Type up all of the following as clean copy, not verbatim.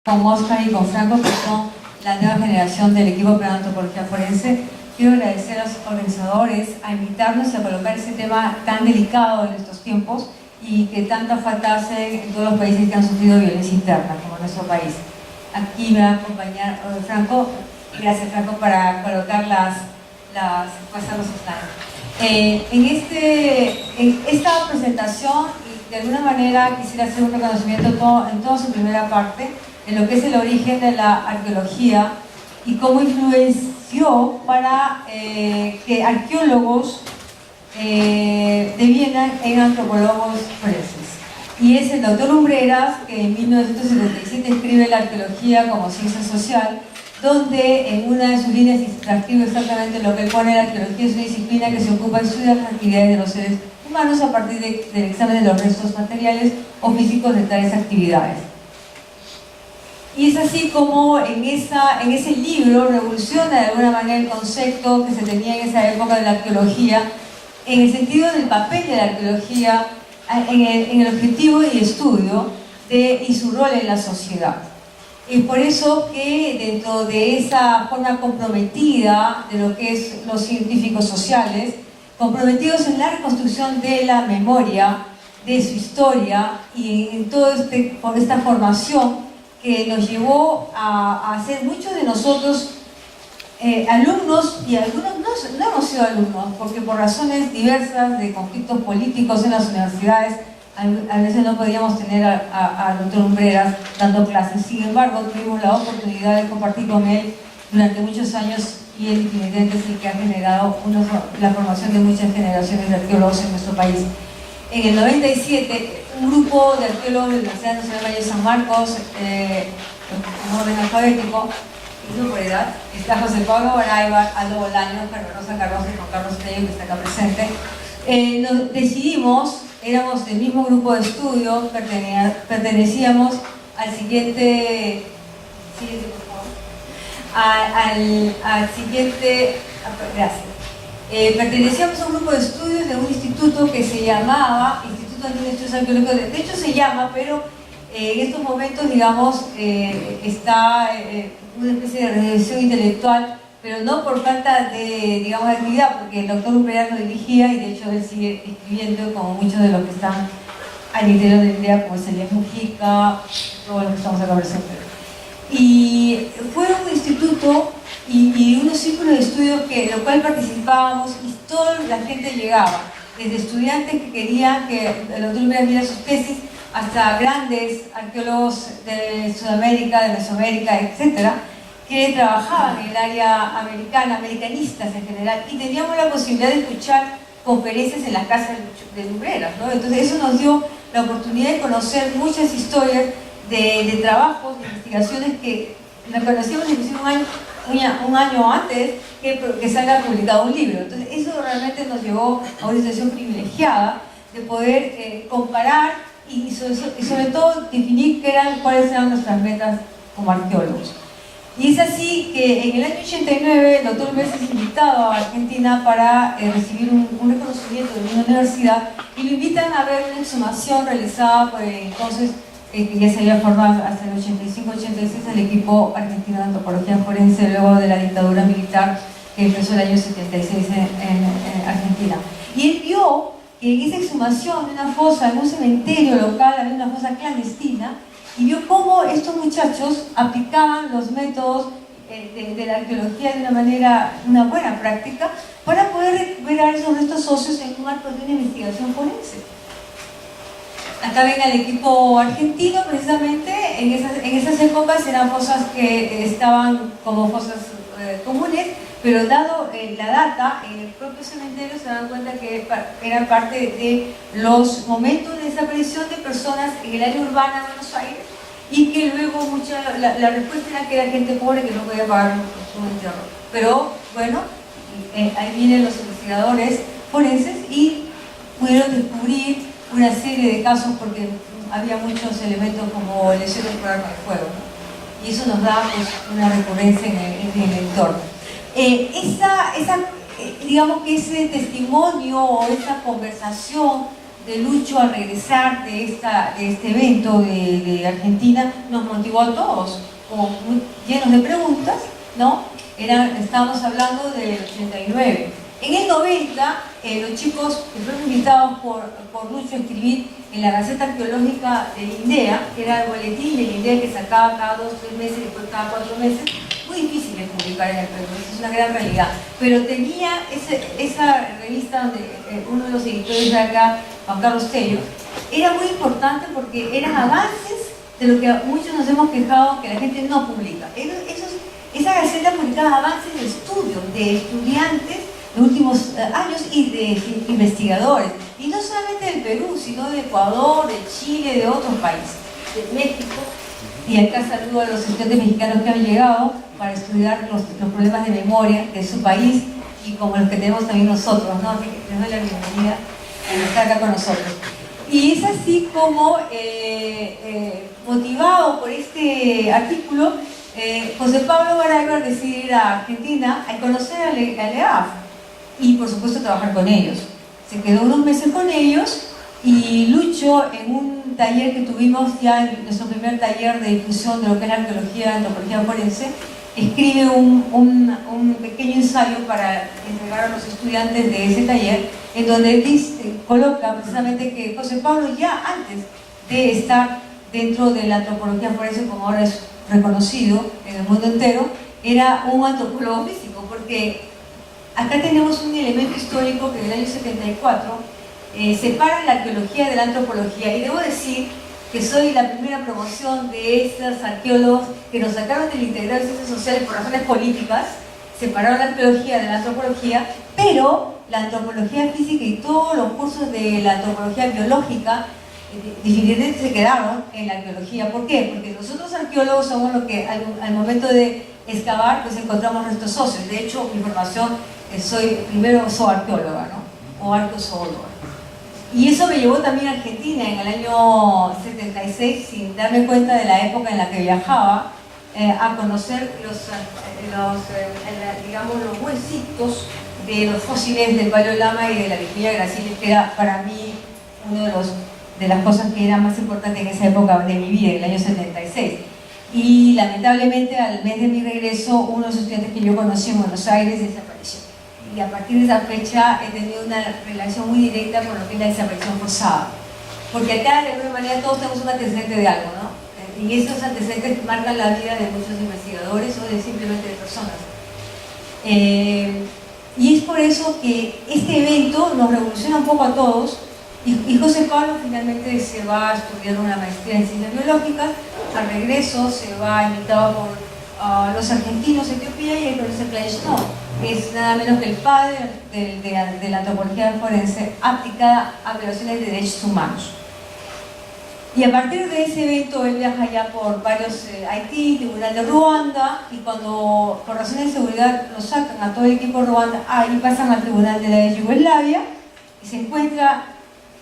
Con Oscar y con Franco, que son la nueva generación del equipo de antropología forense. Quiero agradecer a los organizadores a invitarnos a colocar ese tema tan delicado en estos tiempos y que tanta falta hace en todos los países que han sufrido violencia interna, como nuestro país. Aquí me va a acompañar Franco. Gracias, Franco, para colocar las puestas los slides. En esta presentación, de alguna manera quisiera hacer un reconocimiento en toda su primera parte en lo que es el origen de la arqueología y cómo influenció para que arqueólogos devienan en antropólogos forenses. Y es el doctor Lumbreras que en 1977 escribe la arqueología como ciencia social, donde en una de sus líneas transcribe exactamente lo que él pone: la arqueología es una disciplina que se ocupa de estudiar las actividades de los seres humanos a partir del examen de los restos materiales o físicos de tales actividades. Y es así como en ese libro revoluciona de alguna manera el concepto que se tenía en esa época de la arqueología, en el sentido del papel de la arqueología, en el objetivo y estudio y su rol en la sociedad. Es por eso que dentro de esa forma comprometida de lo que es los científicos sociales, comprometidos en la reconstrucción de la memoria, de su historia y en toda esta formación que nos llevó a hacer muchos de nosotros alumnos, y algunos no hemos sido alumnos porque por razones diversas de conflictos políticos en las universidades a veces no podíamos tener al doctor Lumbreras dando clases. Sin embargo, tuvimos la oportunidad de compartir con él durante muchos años, y él definitivamente es el que ha generado la formación de muchas generaciones de arqueólogos en nuestro país. En el 97, un grupo de arqueólogos de la Universidad Nacional Valle de San Marcos, en orden alfabético, y por edad, está José Pablo Barayba, Aldo Bolaño, Rosa Carroza y Juan Carlos Tello, que está acá presente. Nos decidimos, éramos del mismo grupo de estudio, pertenecíamos al siguiente, por favor, al siguiente, gracias. Pertenecíamos a un grupo de estudios de un instituto que se llamaba Instituto de Estudios Arqueológicos. De hecho se llama, pero en estos momentos, digamos, está una especie de regresión intelectual, pero no por falta de, digamos, de actividad, porque el doctor Lumbreras lo dirigía y de hecho él sigue escribiendo, como muchos de los que están al interior de la idea, como Elías Mujica, todos los que estamos acá presentes. Y fue un instituto y unos círculos de estudio en los cuales participábamos y toda la gente llegaba, desde estudiantes que querían que el doctor Lumbreras viera sus tesis, hasta grandes arqueólogos de Sudamérica, de Mesoamérica, etcétera, que trabajaban en el área americana, americanistas en general, y teníamos la posibilidad de escuchar conferencias en las casas de Lumbreras, ¿no? Entonces eso nos dio la oportunidad de conocer muchas historias de trabajos, de investigaciones que nos conocíamos inclusive un año antes que salga publicado un libro. Entonces eso realmente nos llevó a una situación privilegiada de poder comparar y sobre todo definir cuáles eran nuestras metas como arqueólogos. Y es así que en el año 89 el doctor Lumbreras es invitado a Argentina para recibir un reconocimiento de una universidad, y lo invitan a ver una exhumación realizada por entonces, que ya se había formado hasta el 85-86 el equipo argentino de antropología forense luego de la dictadura militar que empezó el año 76 en Argentina. Y él vio que en esa exhumación de una fosa, en un cementerio local, había una fosa clandestina, y vio cómo estos muchachos aplicaban los métodos de la arqueología de una buena práctica para poder recuperar esos restos óseos en un marco de una investigación forense. Acá ven al equipo argentino, precisamente en esas épocas eran fosas que estaban como fosas comunes, pero dado la data en el propio cementerio se dan cuenta que eran parte de los momentos de desaparición de personas en el área urbana de Buenos Aires, y que luego la respuesta era que era gente pobre que no podía pagar su entierro. Pero bueno, ahí vienen los investigadores forenses y pudieron descubrir una serie de casos porque había muchos elementos como lesiones por arma de fuego, ¿no? Y eso nos da pues, una recurrencia en el entorno. Digamos que ese testimonio o esa conversación de Lucho al regresar de este evento de Argentina nos motivó a todos, como llenos de preguntas, ¿no? Estábamos hablando del 89. En el 90, los chicos que fueron invitados por Lucho a escribir en la Gaceta Arqueológica del INDEA, que era el boletín del INDEA que sacaba cada 2 o 3 meses, después cada 4 meses, muy difícil de publicar en el Perú, eso es una gran realidad, pero tenía esa revista donde uno de los editores de acá, Juan Carlos Tello, era muy importante porque eran avances de lo que muchos nos hemos quejado que la gente no publica. Esa gaceta publicaba avances de estudios, de estudiantes de últimos años y de investigadores, y no solamente del Perú, sino de Ecuador, de Chile, de otros países, de México. Y acá saludo a los estudiantes mexicanos que han llegado para estudiar los problemas de memoria de su país y como los que tenemos también nosotros, ¿no? Así que les doy la bienvenida a estar acá con nosotros. Y es así como, motivado por este artículo, José Pablo Garaybar decide ir a Argentina a conocer al EAF y por supuesto trabajar con ellos. Se quedó unos meses con ellos y Lucho, en un taller que tuvimos ya, en nuestro primer taller de difusión de lo que es la arqueología, la antropología forense, escribe un pequeño ensayo para entregar a los estudiantes de ese taller, en donde coloca precisamente que José Pablo, ya antes de estar dentro de la antropología forense, como ahora es reconocido en el mundo entero, era un antropólogo físico, porque acá tenemos un elemento histórico que en el año 74 separa la arqueología de la antropología, y debo decir que soy la primera promoción de estos arqueólogos que nos sacaron del integral de ciencias sociales por razones políticas, separaron la arqueología de la antropología, pero la antropología física y todos los cursos de la antropología biológica definitivamente se quedaron en la arqueología. ¿Por qué? Porque nosotros arqueólogos somos los que al momento de excavar pues encontramos restos óseos. De hecho, mi formación, soy primero zooarqueóloga, ¿no? O arqueozoóloga. Y eso me llevó también a Argentina en el año 76, sin darme cuenta de la época en la que viajaba, a conocer digamos, los huesitos de los fósiles del Valle Lama y de la Virginia Gracilis, que era para mí una de las cosas que era más importante en esa época de mi vida, en el año 76. Y lamentablemente, al mes de mi regreso, uno de los estudiantes que yo conocí en Buenos Aires desapareció. Y a partir de esa fecha he tenido una relación muy directa con lo que es la desaparición forzada. Porque acá, de alguna manera, todos tenemos un antecedente de algo, ¿no? Y esos antecedentes marcan la vida de muchos investigadores o de simplemente de personas. Y es por eso que este evento nos revoluciona un poco a todos. Y José Pablo finalmente se va a estudiar una maestría en ciencias biológicas. Al regreso se va invitado por los argentinos de Etiopía y el profesor Clay Snow, que es nada menos que el padre de la antropología forense aplicada a violaciones de derechos humanos. Y a partir de ese evento él viaja ya por varios Haití, Tribunal de Ruanda, y cuando por razones de seguridad lo sacan a todo el equipo de Ruanda, ahí pasan al Tribunal de la Yugoslavia y se encuentra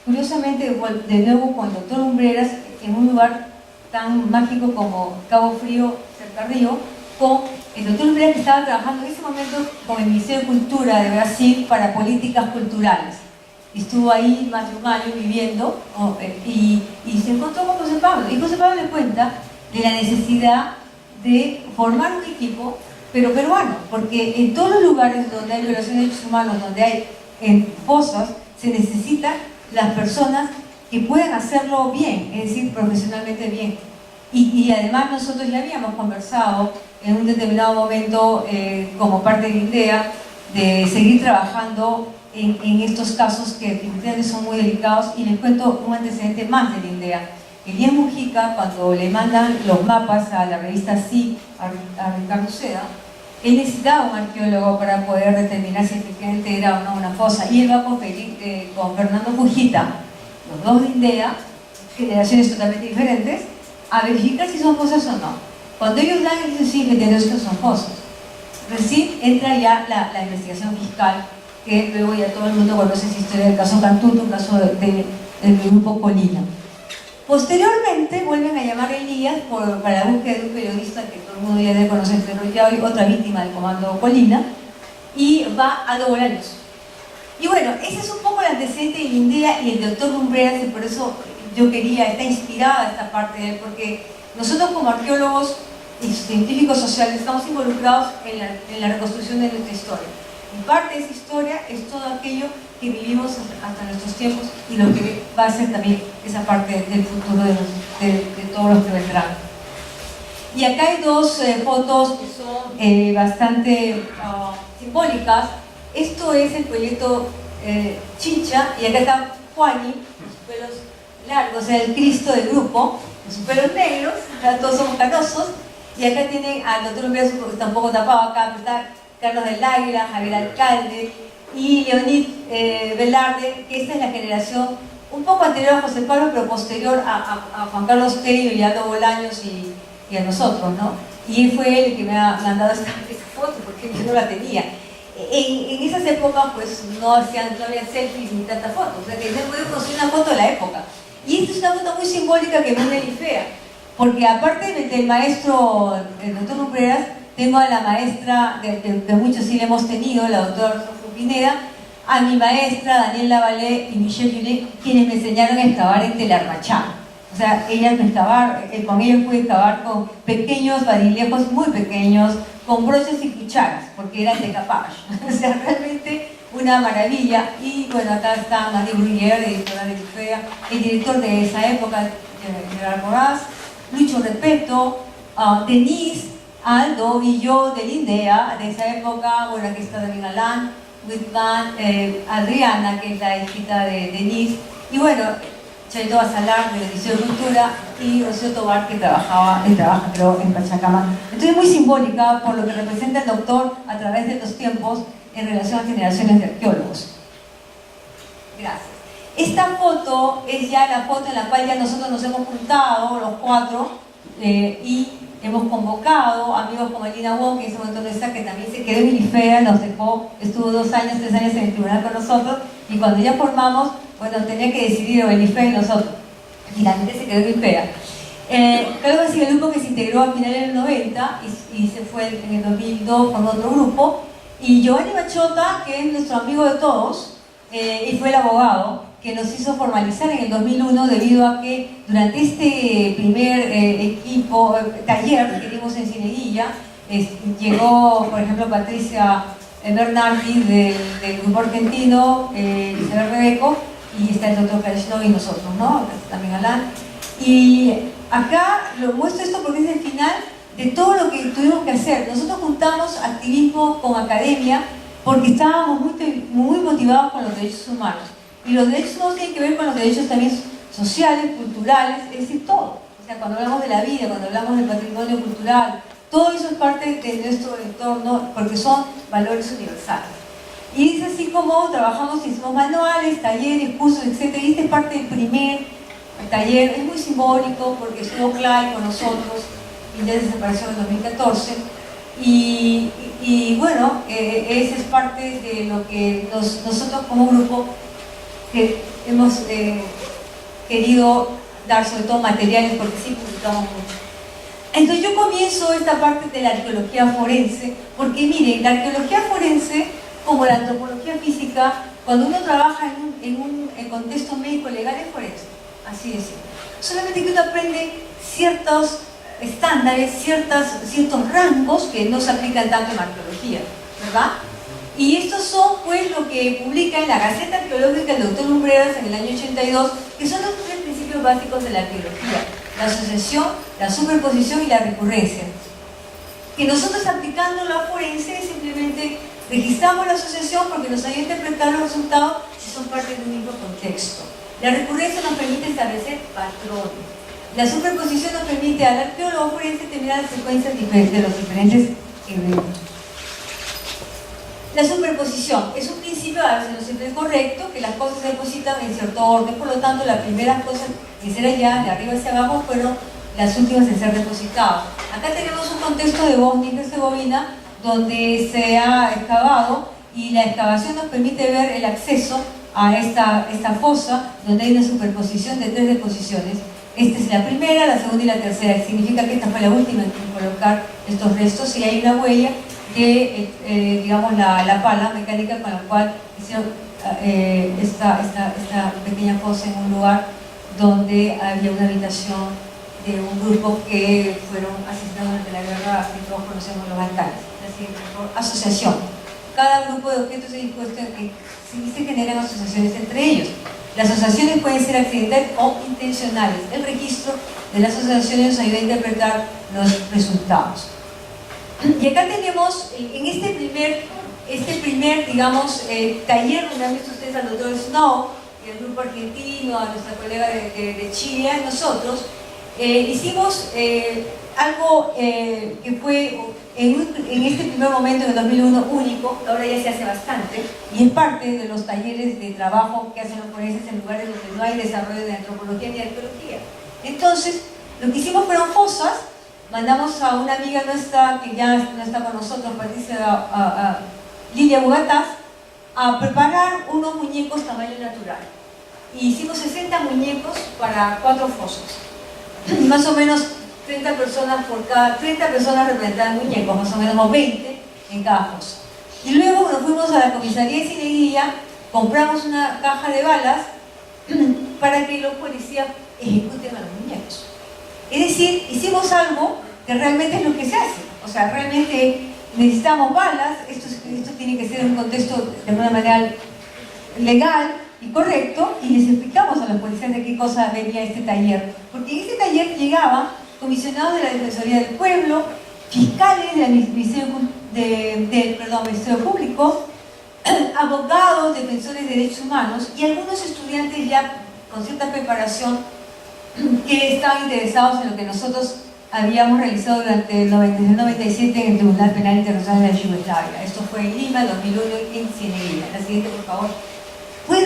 curiosamente de nuevo con el doctor Umbreras en un lugar tan mágico como Cabo Frío, cerca de Río, con el doctor Umbreras, que estaba trabajando en ese momento con el Ministerio de Cultura de Brasil para políticas culturales. Estuvo ahí más de un año viviendo y se encontró con José Pablo. Y José Pablo le cuenta de la necesidad de formar un equipo, pero peruano, porque en todos los lugares donde hay violación de derechos humanos, donde hay fosas, se necesitan las personas que puedan hacerlo bien, es decir, profesionalmente bien. Y además nosotros ya habíamos conversado en un determinado momento como parte de INDEA de seguir trabajando en estos casos que definitivamente son muy delicados, y les cuento un antecedente más del INDEA. Elías Mujica, cuando le mandan los mapas a la revista Sí, a Ricardo Seda, él necesitaba un arqueólogo para poder determinar si efectivamente era o no una fosa, y él va con Fernando Fujita, los dos de INDEA, generaciones totalmente diferentes, a verificar si son fosas o no. Cuando ellos dan, dicen sí, efectivamente son fosas. Recién entra ya la investigación fiscal, que luego ya todo el mundo conoce esa historia del caso Cantuto, un caso del grupo Colina. Posteriormente vuelven a llamar a Elías para la búsqueda de un periodista que todo el mundo ya debe conocer, pero ya hoy otra víctima del comando Colina, y va a Bolaños. Y bueno, ese es un poco el antecedente de Lindea y el doctor Lumbreras, y por eso yo quería, está inspirada esta parte de él, porque nosotros como arqueólogos y científicos sociales estamos involucrados en la reconstrucción de nuestra historia. Y parte de esa historia es todo aquello que vivimos hasta nuestros tiempos y lo que va a ser también esa parte del futuro de todos los que vendrán. Y acá hay dos fotos que son bastante simbólicas. Esto es el proyecto Chincha, y acá está Juani, con sus pelos largos, o sea, el Cristo del grupo, con sus pelos negros, acá todos somos canosos, y acá tienen al doctor Lumbreras, porque está un poco tapado acá, está Carlos del Águila, Javier Alcalde y Leonid Velarde, que esta es la generación un poco anterior a José Pablo, pero posterior a Juan Carlos Tello y Aldo Bolaños y a nosotros, ¿no? Y él fue él el que me ha mandado esta foto, porque yo no la tenía. En esas épocas pues no había selfies ni tantas fotos, o sea que no podía conseguir una foto de la época. Y esta es una foto muy simbólica que me une el IFEA, porque aparte del maestro, el doctor Lumbreras, tengo a la maestra, que muchos sí le hemos tenido, la doctora Rosa Pineda, a mi maestra Daniela Valé y Michelle Junet, quienes me enseñaron a excavar en Telarmachá. O sea, con ellos pude excavar con pequeños badilejos muy pequeños, con broches y cucharas, porque eran de capage. O sea, realmente una maravilla. Y bueno, acá está Marie Bruyère, editora de IFEA, el director de esa época, Gerard Moraz, Lucho Repeto, Denise, Aldo y yo de Lindea, de esa época. Bueno, aquí está David Galán, Whitman, Adriana, que es la hijita de Denise, y bueno, Chaito Basalar de la Liceo de Cultura, y Rocío Tobar, que trabaja creo en Pachacamac. Entonces muy simbólica por lo que representa el doctor a través de los tiempos en relación a generaciones de arqueólogos. Gracias. Esta foto es ya la foto en la cual ya nosotros nos hemos juntado, los cuatro, y hemos convocado amigos como Lina Wong, que en ese momento no está, que también se quedó en IFEA, nos dejó, estuvo 2 años, 3 años en el tribunal con nosotros, y cuando ya formamos, bueno, tenía que decidir o el IFEA y nosotros. Finalmente se quedó en IFEA. Carlos ha sido el grupo que se integró a finales del 90 y se fue en el 2002 con otro grupo, y Giovanni Bachota, que es nuestro amigo de todos, y fue el abogado que nos hizo formalizar en el 2001, debido a que durante este primer taller que dimos en Cieneguilla, llegó, por ejemplo, Patricia Bernardi del grupo argentino, Isabel Rebeco, y está el doctor Karishno y nosotros, ¿no? También Alan. Y acá lo muestro esto porque es el final de todo lo que tuvimos que hacer. Nosotros juntamos activismo con academia porque estábamos muy motivados con los derechos humanos. Y los derechos humanos tienen que ver con los derechos también sociales, culturales, es decir, todo. O sea, cuando hablamos de la vida, cuando hablamos del patrimonio cultural, todo eso es parte de nuestro entorno porque son valores universales. Y es así como trabajamos, hicimos manuales, talleres, cursos, etc. Y este es parte del primer taller, es muy simbólico porque estuvo Clay con nosotros y ya desapareció en 2014. Y bueno, esa es parte de lo que nosotros como grupo que hemos querido dar, sobre todo materiales, porque sí publicamos mucho. Entonces yo comienzo esta parte de la arqueología forense, porque miren, la arqueología forense, como la antropología física, cuando uno trabaja en un contexto médico legal, es forense, así de simple. Solamente que uno aprende ciertos estándares, ciertos rangos que no se aplican tanto en arqueología, ¿verdad? Y estos son pues lo que publica en la Gaceta Arqueológica el doctor Lumbreras en el año 82, que son los 3 principios básicos de la arqueología: la asociación, la superposición y la recurrencia. Que nosotros, aplicando la forense, simplemente registramos la asociación porque nos ayuda a interpretar los resultados si son parte de un mismo contexto. La recurrencia nos permite establecer patrones. La superposición nos permite al arqueólogo forense tener las secuencias de los diferentes eventos. La superposición es un principio, a veces no siempre es correcto, que las cosas se depositan en cierto orden, por lo tanto las primeras cosas que ser allá, de arriba hacia abajo, fueron las últimas en ser depositadas. Acá tenemos un contexto de Bosnia y Herzegovina donde se ha excavado, y la excavación nos permite ver el acceso a esta fosa donde hay una superposición de 3 deposiciones. Esta es la primera, la segunda y la tercera. Significa que esta fue la última en colocar estos restos, y hay una huella que, digamos, la pala mecánica con la cual hicieron esta pequeña fosa en un lugar donde había una habitación de un grupo que fueron asesinados durante la guerra que todos conocemos, los Balcanes. Así, asociación. Cada grupo de objetos es dispuesto en que sí se generan asociaciones entre ellos. Las asociaciones pueden ser accidentales o intencionales. El registro de las asociaciones nos ayuda a interpretar los resultados. Y acá tenemos, en este primer digamos, taller donde han visto ustedes al doctor Snow, el grupo argentino, a nuestra colega de Chile, a nosotros, hicimos algo que fue en este primer momento, en el 2001, único, ahora ya se hace bastante, y es parte de los talleres de trabajo que hacen los forenses en lugares donde no hay desarrollo de antropología ni arqueología. Entonces, lo que hicimos fueron fosas. Mandamos a una amiga nuestra que ya no está con nosotros, Patricia, a Lilia Bugatás, a preparar unos muñecos tamaño natural. Y hicimos 60 muñecos para 4 fosos. Más o menos 30 personas representaban muñecos, más o menos 20 en cada fosa. Y luego nos fuimos a la comisaría de Cieneguilla, compramos una caja de balas para que los policías ejecuten a los muñecos. Es decir, hicimos algo que realmente es lo que se hace. O sea, realmente necesitamos balas, esto tiene que ser en un contexto de alguna manera legal y correcto, y les explicamos a los policías de qué cosa venía este taller. Porque en este taller llegaban comisionados de la Defensoría del Pueblo, fiscales del Ministerio Público, abogados, defensores de derechos humanos y algunos estudiantes ya con cierta preparación que estaban interesados en lo que nosotros habíamos realizado durante el 97 en el Tribunal Penal Internacional de la Yugoslavia. Esto fue en Lima, 2001, en Cieneguilla. La siguiente, por favor. ¿Puedo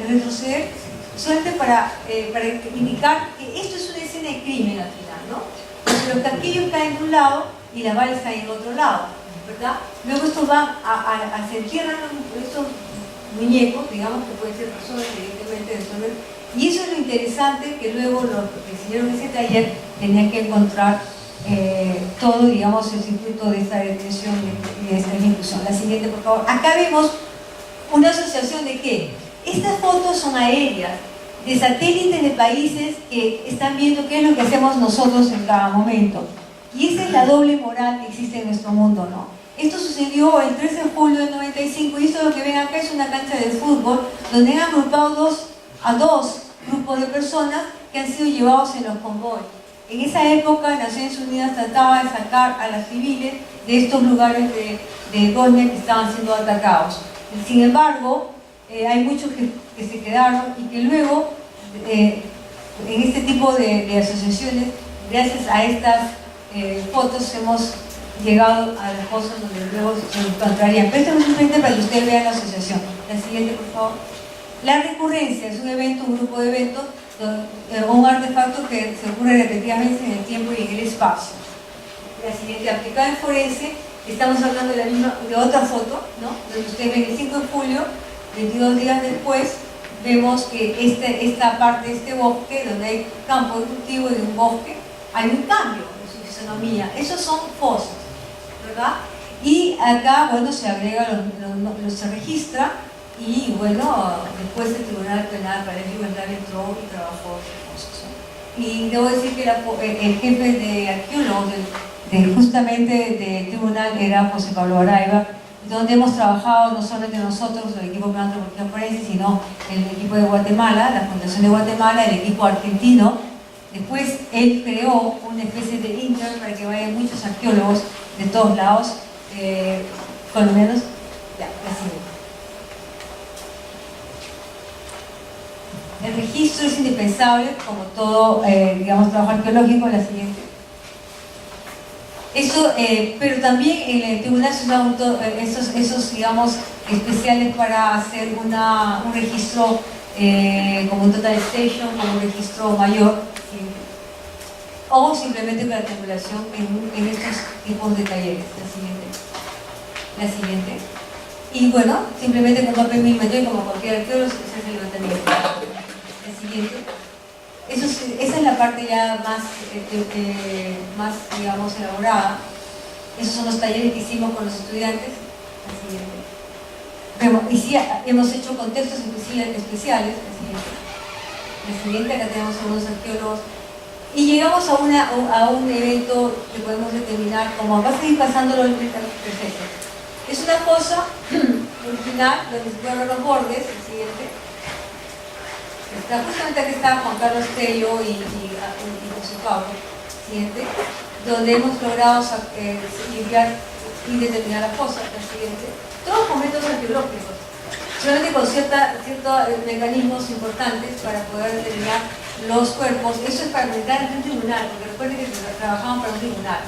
retroceder? Solamente para indicar que esto es una escena de crimen al final, ¿no? Los casquillos caen de un lado y las balas caen en otro lado, ¿verdad? Luego esto va se entierran estos muñecos, digamos que pueden ser personas, evidentemente, y eso es lo interesante, que luego los que hicieron ese taller tenían que encontrar todo, digamos, el circuito de esta detención y de esta ejecución. La siguiente, por favor. Acá vemos una asociación de qué. Estas fotos son aéreas, de satélites de países que están viendo qué es lo que hacemos nosotros en cada momento. Y esa es la doble moral que existe en nuestro mundo, ¿no? Esto sucedió el 13 de julio del 95 y esto lo que ven acá es una cancha de fútbol donde han agrupado a dos grupos de personas que han sido llevados en los convoyes. En esa época Naciones Unidas trataba de sacar a las civiles de estos lugares de Bosnia que estaban siendo atacados. Sin embargo, hay muchos que se quedaron y que luego en este tipo de asociaciones, gracias a estas fotos, hemos llegado a las cosas donde luego se encontrarían. Pero esto no es simplemente para que ustedes vean la asociación. La siguiente, por favor. La recurrencia es un evento, un grupo de eventos o un artefacto que se ocurre repetidamente en el tiempo y en el espacio. La siguiente, aplicada en forense, estamos hablando de otra foto, ¿no? Donde ustedes ven el 5 de julio, 22 días después, vemos que esta parte de este bosque, donde hay campo de cultivo y de un bosque, hay un cambio en su fisonomía. Esos son fosas, ¿verdad? Y acá, bueno, se agrega, se registra y, bueno, después el Tribunal Penal para el Yugoslavia entró y trabajó en fosas, ¿no? Y debo decir que el jefe de arqueólogos justamente del tribunal era José Pablo Araiva, donde hemos trabajado no solamente nosotros, el equipo de antropología forense, sino el equipo de Guatemala, la Fundación de Guatemala, el equipo argentino. Después él creó una especie de intern para que vayan muchos arqueólogos de todos lados, con lo menos, ya, la siguiente. El registro es indispensable, como todo, digamos, trabajo arqueológico. La siguiente. Eso, pero también en el tribunal se usan esos, digamos, especiales para hacer un registro como un totalization, como un registro mayor, ¿sí? O simplemente con la tabulación en estos tipos de talleres. La siguiente. Y bueno, simplemente con papel milimétrico, como cualquier arqueólogo, se hace el levantamiento. La siguiente. Esa es la parte ya más, digamos, elaborada. Esos son los talleres que hicimos con los estudiantes. La siguiente. y sí, hemos hecho contextos especiales. La siguiente, acá tenemos algunos arqueólogos. Y llegamos a un evento que podemos determinar como va a seguir pasando lo perfecto. Es una cosa original donde se pueden ver los bordes, el siguiente. Está justamente aquí está Juan Carlos Tello y José Pablo, siguiente, donde hemos logrado limpiar y determinar las cosas, la siguiente. Todos con métodos arqueológicos, solamente con ciertos mecanismos importantes para poder determinar los cuerpos. Eso es para entrar en un tribunal, porque recuerden que trabajamos para un tribunal.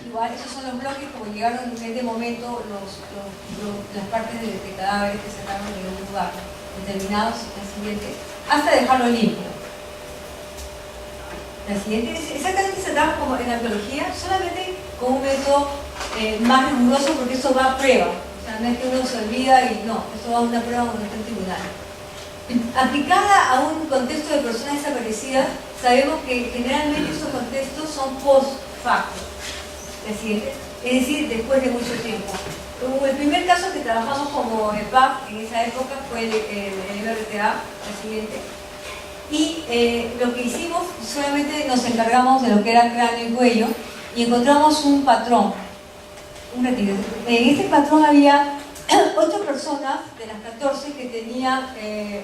Igual, esos son los bloques como llegaron en este momento las partes de cadáveres que sacaron de un lugar determinados, la siguiente, hasta dejarlo limpio. La siguiente es exactamente se trabaja como en arqueología, solamente con un método más riguroso, porque eso va a prueba. O sea, no es que uno se olvida y no, eso va a una prueba cuando está en tribunal. Aplicada a un contexto de personas desaparecidas, sabemos que generalmente estos contextos son post facto, es decir, después de mucho tiempo. El primer caso que trabajamos como EPAF en esa época fue el MRTA, la siguiente, y lo que hicimos, solamente nos encargamos de lo que era cráneo y cuello, y encontramos un patrón. En ese patrón había 8 personas de las 14 que tenían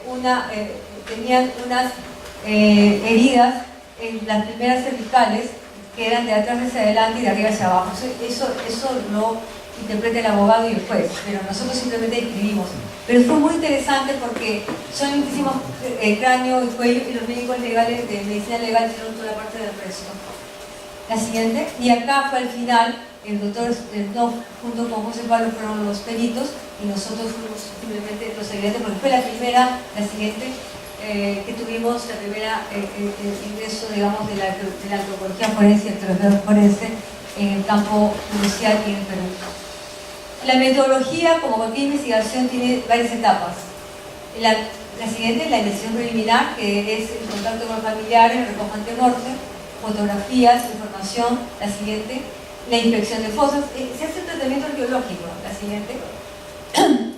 unas heridas en las primeras cervicales, que eran de atrás hacia adelante y de arriba hacia abajo. Eso lo interpreta el abogado y el juez, pero nosotros simplemente escribimos. Pero fue muy interesante porque solamente hicimos cráneo y cuello, y los médicos legales de medicina legal hicieron toda la parte del resto. La siguiente, y acá fue al final, el doctor Snow junto con José Pablo fueron los peritos y nosotros fuimos simplemente los ayudantes, porque fue la primera, la siguiente, que tuvimos la primera ingreso, digamos, de la antropología forense y arqueología forense en el campo judicial y en el Perú. La metodología, como cualquier investigación, tiene varias etapas. La siguiente es la investigación preliminar, que es el contacto con los familiares, el recojo ante morte, fotografías, información. La siguiente, la inspección de fosas. Se hace el tratamiento arqueológico. La siguiente,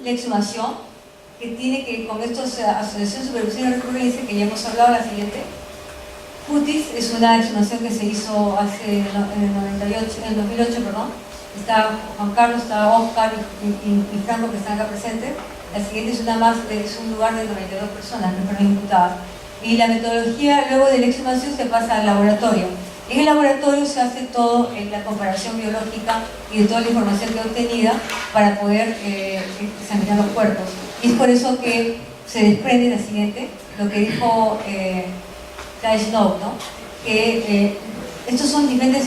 la exhumación, que tiene que con estos asociación de supervisión y recurrencia, que ya hemos hablado. La siguiente, Putis, es una exhumación que se hizo en el 2008, perdón. Está Juan Carlos, está Oscar y Franco, que están acá presentes. La siguiente es un lugar de 92 personas, que fueron imputadas. Y la metodología, luego de la exhumación, se pasa al laboratorio. En el laboratorio se hace todo en la comparación biológica y de toda la información que es obtenida para poder examinar los cuerpos. Y es por eso que se desprende la siguiente, lo que dijo Ty Snow, ¿no? Que estos son diferentes.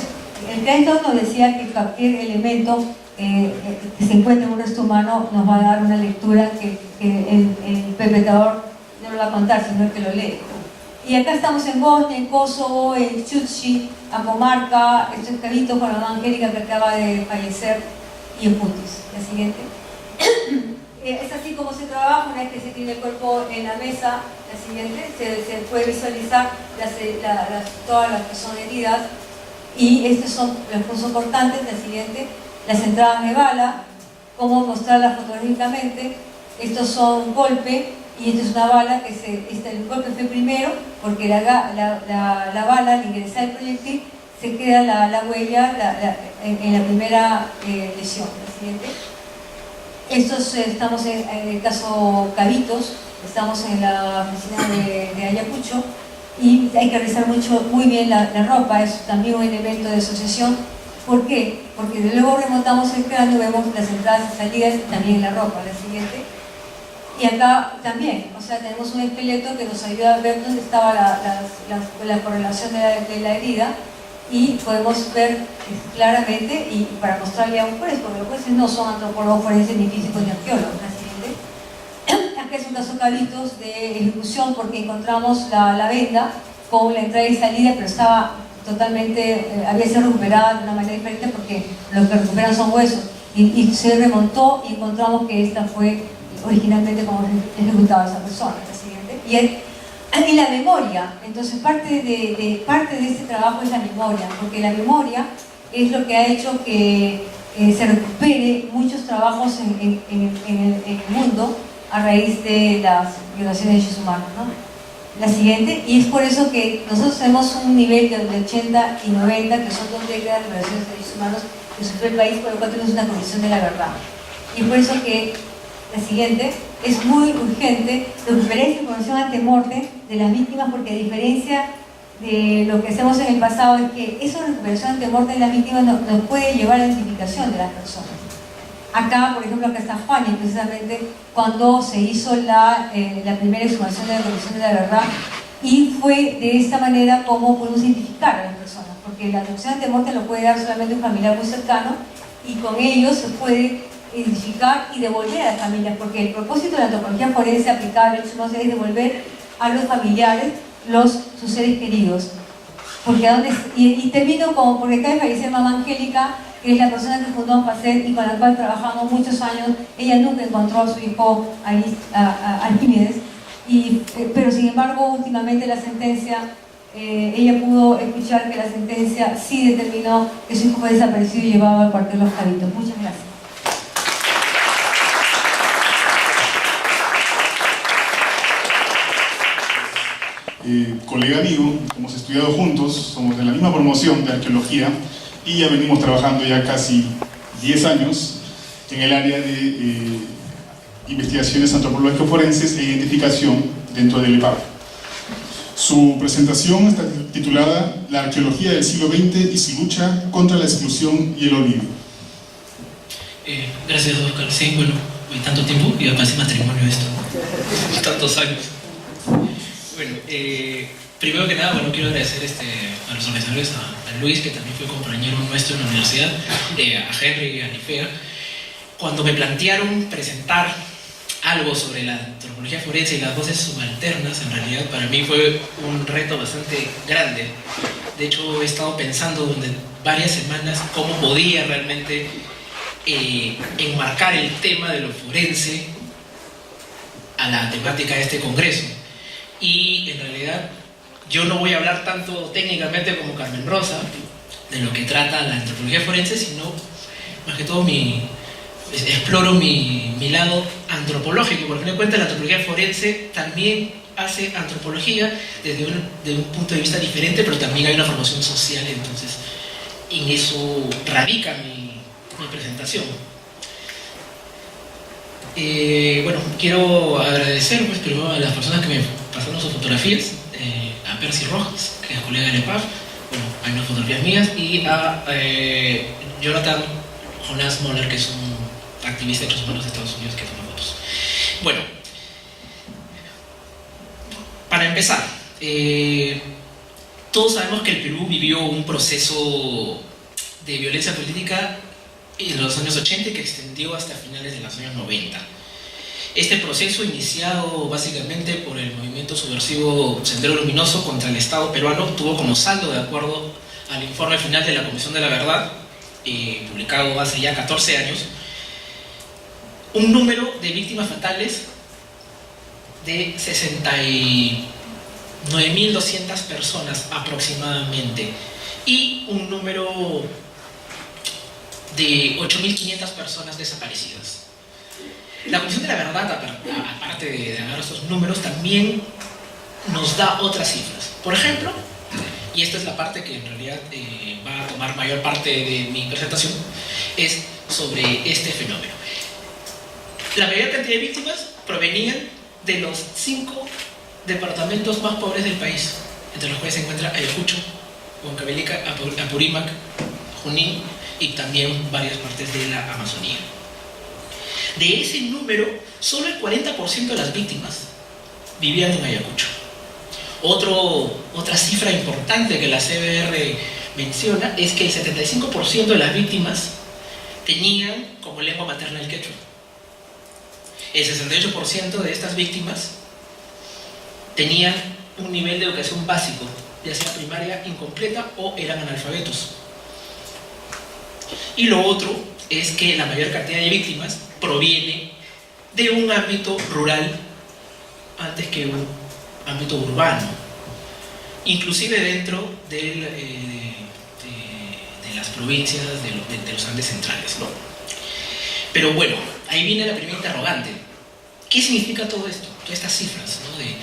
El Ty Snow nos decía que cualquier elemento que se encuentre en un resto humano nos va a dar una lectura que el perpetrador no lo va a contar, sino que lo lee. Y acá estamos en Bosnia, en Kosovo, en Chutchi, Apomarca, esto es Carito con la mamá Angélica que acaba de fallecer, y en Putis. La siguiente. Es así como se trabaja una vez que se tiene el cuerpo en la mesa. La siguiente, se puede visualizar todas las que son heridas, y estos son los puntos importantes. La siguiente, las entradas de bala, cómo mostrarlas fotográficamente. Estos son golpe, y esta es una bala que el golpe fue primero, porque la bala, al ingresar el proyectil, se queda la huella en la primera lesión. La siguiente. Estamos en el caso Cabitos, estamos en la oficina de Ayacucho, y hay que revisar muy bien la ropa, es también un elemento de asociación. ¿Por qué? Porque luego remontamos el cráneo, vemos las entradas y salidas y también la ropa. La siguiente. Y acá también, o sea, tenemos un esqueleto que nos ayuda a ver dónde estaba la correlación de la herida, y podemos ver claramente, y para mostrarle a un juez, porque los jueces no son antropólogos forenses, ni físicos, ni arqueólogos. La siguiente. Acá es un caso Cabitos de ejecución, porque encontramos la venda con la entrada y salida, pero estaba totalmente, había sido recuperada de una manera diferente, porque lo que recuperan son huesos, y se remontó y encontramos que esta fue originalmente como ejecutaba esa persona. La siguiente. Y la memoria, entonces parte de este trabajo es la memoria, porque la memoria es lo que ha hecho que se recupere muchos trabajos en el mundo a raíz de las violaciones de derechos humanos, ¿no? La siguiente, y es por eso que nosotros tenemos un nivel de 80 y 90, que son 2 décadas de violaciones de derechos humanos que sufrió el país, por lo cual tenemos una condición de la verdad. Y es por eso que la siguiente, es muy urgente recuperar esa información ante morte de las víctimas, porque a diferencia de lo que hacemos en el pasado, es que esa recuperación ante morte de las víctimas nos puede llevar a la identificación de las personas. Acá, por ejemplo, acá está Juan, y precisamente cuando se hizo la primera exhumación de la Comisión de la Verdad, y fue de esta manera como podemos identificar a las personas, porque la adopción ante muerte lo puede dar solamente un familiar muy cercano, y con ello se puede identificar y devolver a las familias, porque el propósito de la antropología forense aplicada a derechos humanos es devolver a los familiares sus seres queridos. Porque y termino porque acaba de fallecer mamá Angélica, que es la persona que fundó AMPACET y con la cual trabajamos muchos años. Ella nunca encontró a su hijo Arquímedes, pero sin embargo últimamente la sentencia, ella pudo escuchar que la sentencia sí determinó que su hijo fue desaparecido y llevado al cuartel Los Clavitos. Muchas gracias. Colega amigo, hemos estudiado juntos, somos de la misma promoción de arqueología y ya venimos trabajando ya casi 10 años en el área de investigaciones antropológicas forenses e identificación dentro del EPAF. Su presentación está titulada La arqueología del siglo XX y su lucha contra la exclusión y el olvido. Gracias, Oscar. Sí, bueno, tanto tiempo y además de matrimonio esto, tantos años. Bueno, primero que nada, bueno, quiero agradecer a los organizadores, a Luis, que también fue compañero nuestro en la universidad, a Henry y a Nifea. Cuando me plantearon presentar algo sobre la antropología forense y las voces subalternas, en realidad para mí fue un reto bastante grande. De hecho, he estado pensando durante varias semanas cómo podía realmente enmarcar el tema de lo forense a la temática de este congreso. Y en realidad yo no voy a hablar tanto técnicamente como Carmen Rosa de lo que trata la antropología forense, sino más que todo exploro mi lado antropológico, porque en cuenta la antropología forense también hace antropología desde un punto de vista diferente, pero también hay una formación social, entonces en eso radica mi presentación. Bueno, quiero agradecer pues, primero a las personas que me pasaron sus fotografías, a Percy Rojas, que es colega del EPAF, bueno, hay unas fotografías mías, y a Jonathan Jonas Moller, que es un activista de derechos humanos de Estados Unidos que toma fotos. Bueno, para empezar, todos sabemos que el Perú vivió un proceso de violencia política en los años 80 que extendió hasta finales de los años 90. Este proceso, iniciado básicamente por el movimiento subversivo Sendero Luminoso contra el Estado peruano, tuvo como saldo, de acuerdo al informe final de la Comisión de la Verdad, publicado hace ya 14 años, un número de víctimas fatales de 69.200 personas aproximadamente, y un número de 8.500 personas desaparecidas. La Comisión de la Verdad, aparte de dar estos números, también nos da otras cifras. Por ejemplo, y esta es la parte que en realidad va a tomar mayor parte de mi presentación, es sobre este fenómeno. La mayor cantidad de víctimas provenían de los 5 departamentos más pobres del país, entre los cuales se encuentra Ayacucho, Huancavelica, Apurímac, Junín y también varias partes de la Amazonía. De ese número, solo el 40% de las víctimas vivían en Ayacucho. Otra cifra importante que la CBR menciona es que el 75% de las víctimas tenían como lengua materna el quechua. El 68% de estas víctimas tenían un nivel de educación básico, ya sea primaria incompleta o eran analfabetos. Y lo otro es que la mayor cantidad de víctimas proviene de un ámbito rural antes que un ámbito urbano, inclusive dentro de las provincias de los Andes centrales, ¿no? Pero bueno, ahí viene la primera interrogante. ¿Qué significa todo esto? Todas estas cifras, ¿no? De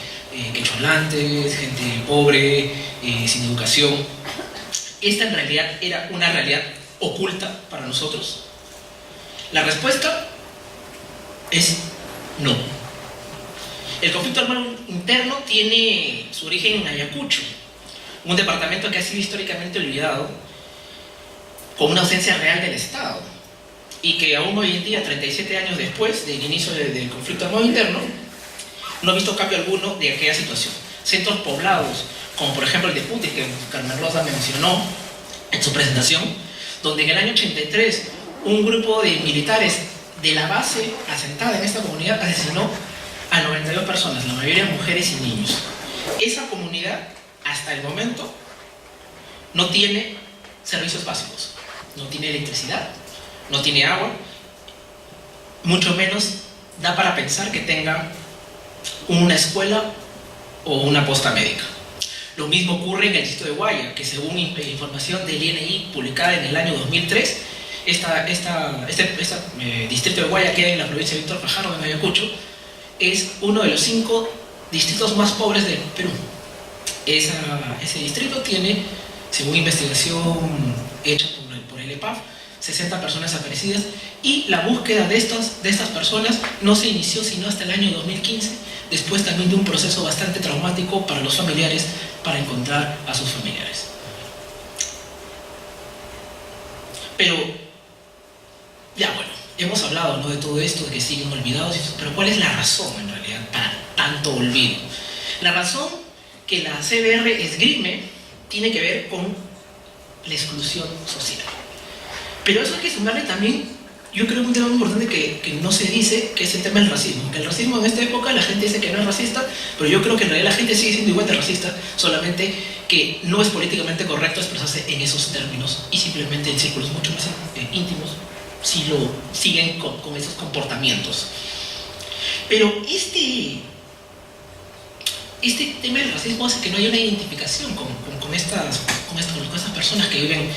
quechohablantes, gente pobre, sin educación. ¿Esta en realidad era una realidad oculta para nosotros? La respuesta es no. El conflicto armado interno tiene su origen en Ayacucho, un departamento que ha sido históricamente olvidado, con una ausencia real del Estado, y que aún hoy en día, 37 años después del inicio del conflicto armado interno, no ha visto cambio alguno de aquella situación. Centros poblados, como por ejemplo el de Putis, que Carmen Rosa mencionó en su presentación, donde en el año 83 un grupo de militares de la base asentada en esta comunidad asesinó a 92 personas, la mayoría mujeres y niños. Esa comunidad, hasta el momento, no tiene servicios básicos, no tiene electricidad, no tiene agua, mucho menos da para pensar que tenga una escuela o una posta médica. Lo mismo ocurre en el distrito de Guaya, que según información del INI publicada en el año 2003, este distrito de Guaya, que hay en la provincia de Víctor Fajardo, en Ayacucho, es uno de los 5 distritos más pobres del Perú. Ese distrito tiene, según investigación hecha por el EPAF, 60 personas desaparecidas, y la búsqueda de estas personas no se inició sino hasta el año 2015, después también de un proceso bastante traumático para los familiares para encontrar a sus familiares. Pero, ya bueno, hemos hablado, ¿no?, de todo esto, de que siguen olvidados, pero ¿cuál es la razón en realidad para tanto olvido? La razón que la CBR esgrime tiene que ver con la exclusión social. Pero eso hay que sumarle también, yo creo, un tema muy importante que no se dice, que es el tema del racismo. Que el racismo en esta época la gente dice que no es racista, pero yo creo que en realidad la gente sigue siendo igual de racista, solamente que no es políticamente correcto expresarse en esos términos, y simplemente en círculos mucho más íntimos si lo siguen con esos comportamientos. Pero este tema del racismo hace que no haya una identificación con estas personas que viven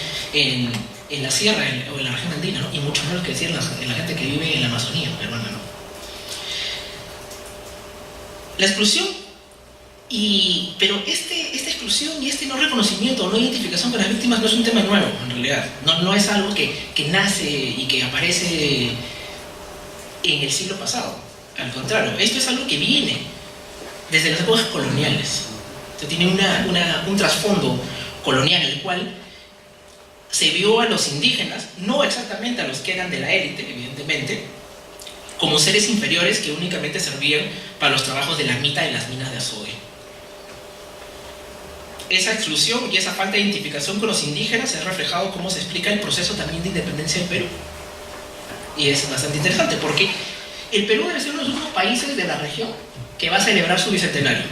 en la sierra o en la región andina, ¿no? Y mucho menos que decir en la gente que vive en la Amazonía peruana, ¿no? La exclusión, pero esta exclusión y este no reconocimiento o no identificación con las víctimas no es un tema nuevo, en realidad. No es algo que nace y que aparece en el siglo pasado. Al contrario, esto es algo que viene desde las épocas coloniales. O sea, tiene un trasfondo colonial en el cual se vio a los indígenas, no exactamente a los que eran de la élite, evidentemente, como seres inferiores que únicamente servían para los trabajos de la mita de las minas de Azogue. Esa exclusión y esa falta de identificación con los indígenas es reflejado cómo se explica el proceso también de independencia del Perú. Y es bastante interesante porque el Perú debe ser uno de los últimos países de la región que va a celebrar su bicentenario.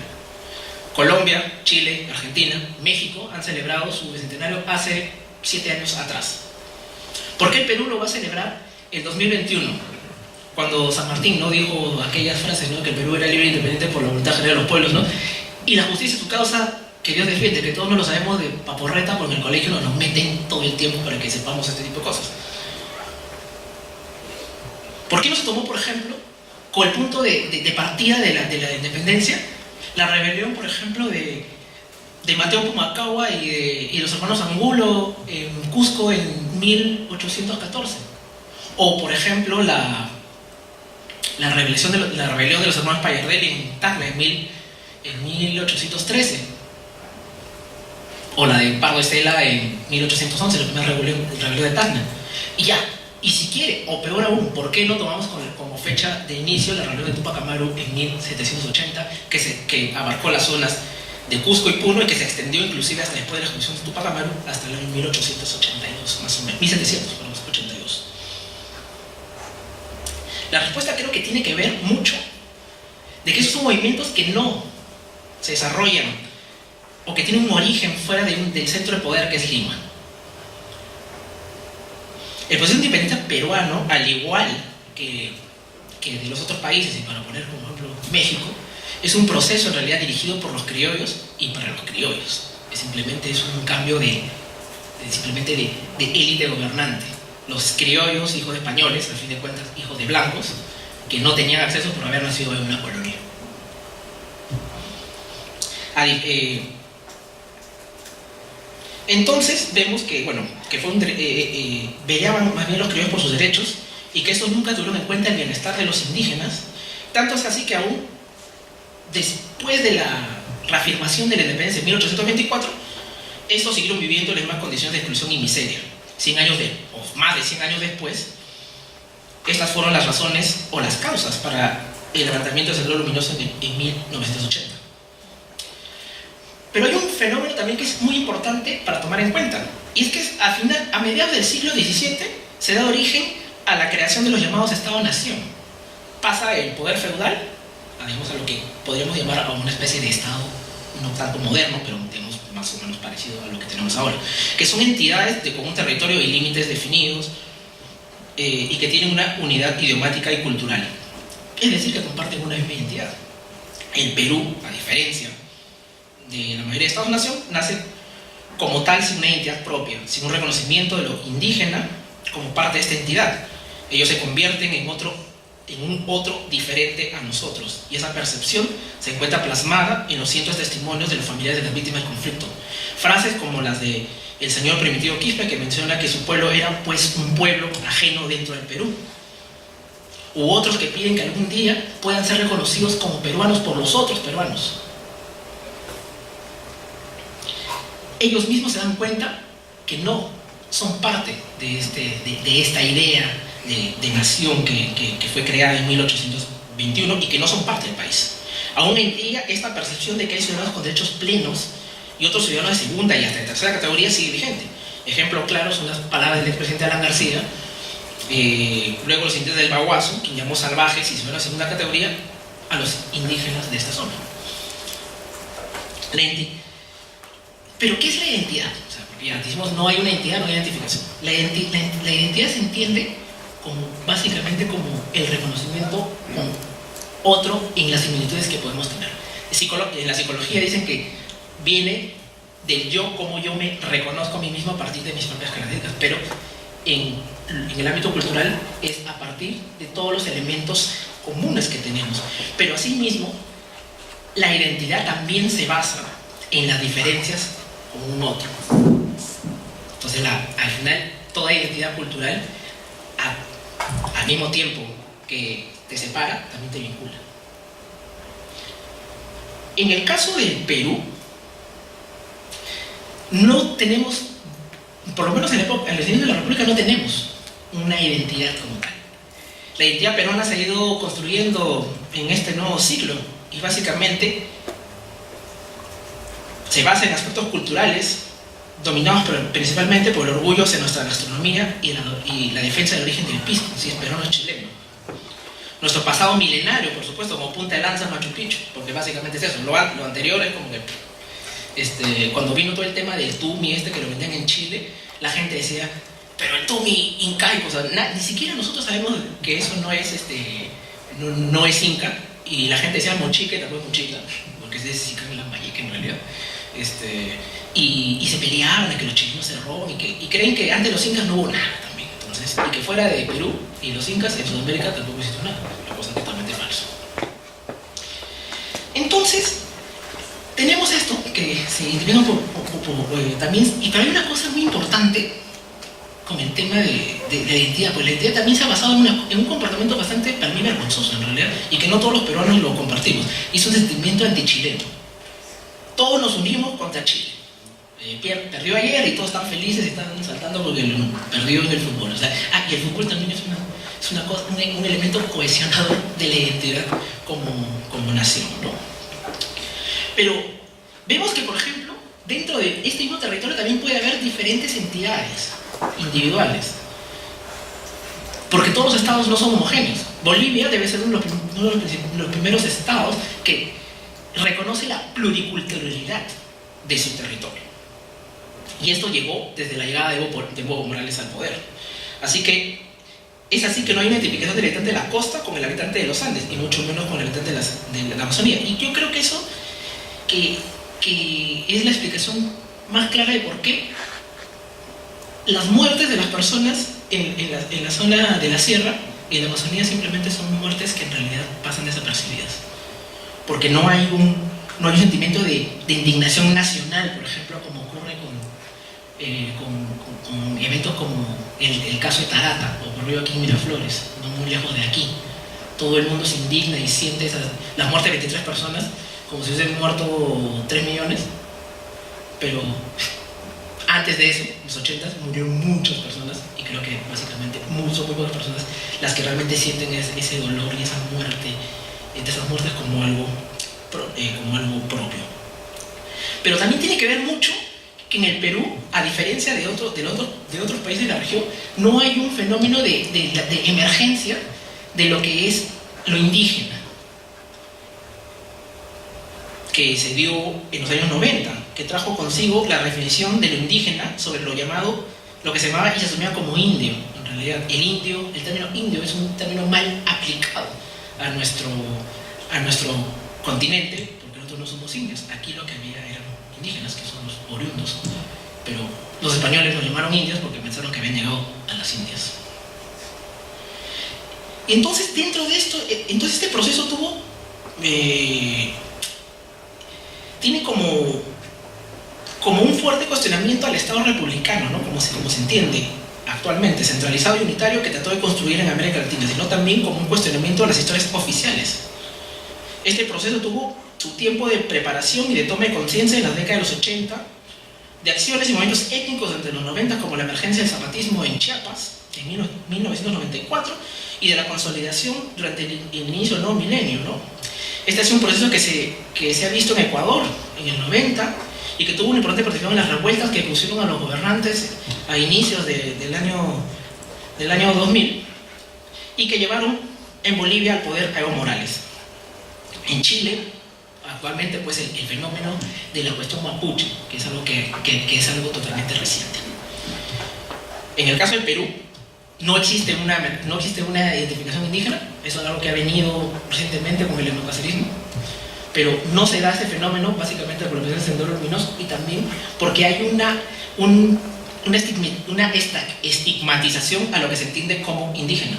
Colombia, Chile, Argentina, México han celebrado su bicentenario hace 7 años atrás. ¿Por qué el Perú lo va a celebrar el 2021? Cuando San Martín, ¿no?, dijo aquellas frases, ¿no?, que el Perú era libre e independiente por la voluntad general de los pueblos, ¿no? Y la justicia es su causa que Dios defiende, que todos no lo sabemos de paporreta porque en el colegio nos meten todo el tiempo para que sepamos este tipo de cosas. ¿Por qué no se tomó, por ejemplo, con el punto de partida de la independencia, la rebelión, por ejemplo, de Mateo Pumacahua y los hermanos Angulo en Cusco en 1814? O, por ejemplo, la rebelión de los hermanos Payardelli en Tacna en 1813. O la de Pardo Estela en 1811, la primera rebelión de Tacna. Y ya, y si quiere, o peor aún, ¿por qué no tomamos como fecha de inicio la rebelión de Tupac Amaru en 1780, que abarcó las zonas de Cusco y Puno y que se extendió inclusive hasta después de la ejecución de Tupac Amaru hasta el año 1882, más o menos, 1782. La respuesta creo que tiene que ver mucho de que esos son movimientos que no se desarrollan o que tienen un origen fuera del centro de poder que es Lima. El proceso de independencia peruano, al igual que de los otros países, y para poner como ejemplo México, es un proceso en realidad dirigido por los criollos y para los criollos. Simplemente es un cambio de simplemente de élite gobernante. Los criollos, hijos de españoles, al fin de cuentas hijos de blancos, que no tenían acceso por haber nacido en una colonia. Entonces vemos que, bueno, que velaban más bien los criollos por sus derechos y que estos nunca tuvieron en cuenta el bienestar de los indígenas, tanto es así que aún después de la reafirmación de la independencia en 1824, estos siguieron viviendo en las mismas condiciones de exclusión y miseria. 100 años o más de 100 años después, estas fueron las razones o las causas para el levantamiento del Sendero Luminoso en 1980. Pero hay un fenómeno también que es muy importante para tomar en cuenta, y es que a mediados del siglo XVII se da origen a la creación de los llamados Estado-Nación. Pasa el poder feudal a lo que podríamos llamar a una especie de Estado, no tanto moderno, pero digamos, más o menos parecido a lo que tenemos ahora, que son entidades con un territorio y límites definidos y que tienen una unidad idiomática y cultural. Es decir, que comparten una misma identidad. El Perú, a diferencia de la mayoría de Estados-Nación, nace como tal sin una identidad propia, sin un reconocimiento de lo indígena como parte de esta entidad. Ellos se convierten en un otro diferente a nosotros, y esa percepción se encuentra plasmada en los cientos de testimonios de los familiares de las víctimas del conflicto. Frases como las de el señor Primitivo Quispe, que menciona que su pueblo era pues un pueblo ajeno dentro del Perú, u otros que piden que algún día puedan ser reconocidos como peruanos por los otros peruanos. Ellos mismos se dan cuenta que no son parte de esta idea de nación que fue creada en 1821 y que no son parte del país. Aún en día, esta percepción de que hay ciudadanos con derechos plenos y otros ciudadanos de segunda y hasta de tercera categoría sigue vigente. Ejemplo claro son las palabras del expresidente Alan García, luego los indígenas del Baguazo, quien llamó salvajes y ciudadanos de segunda categoría a los indígenas de esta zona. Pero ¿qué es la identidad? O sea, porque ya decimos no hay una identidad, no hay identificación. La identidad se entiende básicamente como el reconocimiento con otro en las similitudes que podemos tener. En la psicología dicen que viene del yo, como yo me reconozco a mí mismo a partir de mis propias características, pero en el ámbito cultural es a partir de todos los elementos comunes que tenemos. Pero asimismo, la identidad también se basa en las diferencias con un otro. Entonces, al final, toda identidad cultural, al mismo tiempo que te separa, también te vincula. En el caso del Perú, no tenemos, por lo menos en el inicio de la República, no tenemos una identidad como tal. La identidad peruana se ha ido construyendo en este nuevo siglo y básicamente se basa en aspectos culturales dominados principalmente por el orgullo hacia nuestra gastronomía y la defensa del origen del pisco, si es peruano o chileno. Nuestro pasado milenario, por supuesto, como punta de lanza Machu Picchu, porque básicamente es eso. Lo anterior es como que cuando vino todo el tema del tumi que lo vendían en Chile, la gente decía, pero el tumi incaico, o sea, ni siquiera nosotros sabemos que eso no es inca, y la gente decía mochique, tampoco es mochica, porque es de Sican y la Mayeque en realidad. Y se peleaban de que los chilenos se roban y creen que antes de los incas no hubo nada también. Entonces, y que fuera de Perú y los incas en Sudamérica tampoco existió nada, una cosa totalmente falsa. Entonces, tenemos esto que se identifica también, pero hay una cosa muy importante con el tema de la identidad, pues la identidad también se ha basado en un comportamiento bastante para mí vergonzoso en realidad, y que no todos los peruanos lo compartimos, y es un sentimiento antichileno. Todos nos unimos contra Chile. Perdió ayer y todos están felices, están saltando porque perdió en el fútbol. O sea, y el fútbol también es un elemento cohesionador de la identidad como nación, ¿no? Pero vemos que, por ejemplo, dentro de este mismo territorio también puede haber diferentes entidades individuales, porque todos los estados no son homogéneos. Bolivia debe ser uno de los primeros estados que reconoce la pluriculturalidad de su territorio. Y esto llegó desde la llegada de Evo Morales al poder. Así que es así que no hay una identificación del habitante de la costa con el habitante de los Andes, y mucho menos con el habitante de la Amazonía. Y yo creo que eso que es la explicación más clara de por qué las muertes de las personas en la zona de la sierra y la Amazonía simplemente son muertes que en realidad pasan desapercibidas. Porque no hay un sentimiento de indignación nacional, por ejemplo, como ocurre con eventos como el caso de Tarata, ocurrió aquí en Miraflores, no muy lejos de aquí. Todo el mundo se indigna y siente las muertes de 23 personas como si hubiesen muerto 3 millones, pero antes de eso, en los 80s, murieron muchas personas y creo que básicamente son muy pocas personas las que realmente sienten ese dolor y esa muerte, de esas muertes como algo propio. Pero también tiene que ver mucho que en el Perú, a diferencia de otros países de la región, no hay un fenómeno de emergencia de lo que es lo indígena, que se dio en los años 90, que trajo consigo la definición de lo indígena sobre lo que se llamaba y se asumía como indio. En realidad, el término indio es un término mal aplicado a nuestro continente, porque nosotros no somos indios. Aquí lo que había eran indígenas, que son los oriundos, pero los españoles los llamaron indios porque pensaron que habían llegado a las Indias. Y entonces, dentro de esto, este proceso tiene como un fuerte cuestionamiento al Estado republicano, ¿no? como se entiende actualmente, centralizado y unitario, que trató de construir en América Latina, sino también como un cuestionamiento de las historias oficiales. Este proceso tuvo su tiempo de preparación y de toma de conciencia en las décadas de los 80, de acciones y movimientos étnicos entre los 90, como la emergencia del zapatismo en Chiapas, en 1994, y de la consolidación durante el inicio del nuevo milenio, ¿no? Este ha sido un proceso que se ha visto en Ecuador en el 90 y que tuvo una importante participación en las revueltas que pusieron a los gobernantes a inicios del año 2000 y que llevaron en Bolivia al poder a Evo Morales. En Chile, actualmente, pues el fenómeno de la cuestión mapuche, que es algo que es algo totalmente reciente. En el caso del Perú, no existe una identificación indígena, eso es algo que ha venido recientemente con el etnocacerismo, pero no se da este fenómeno básicamente por la presencia del sendero luminoso y también porque hay una estigmatización a lo que se entiende como indígena,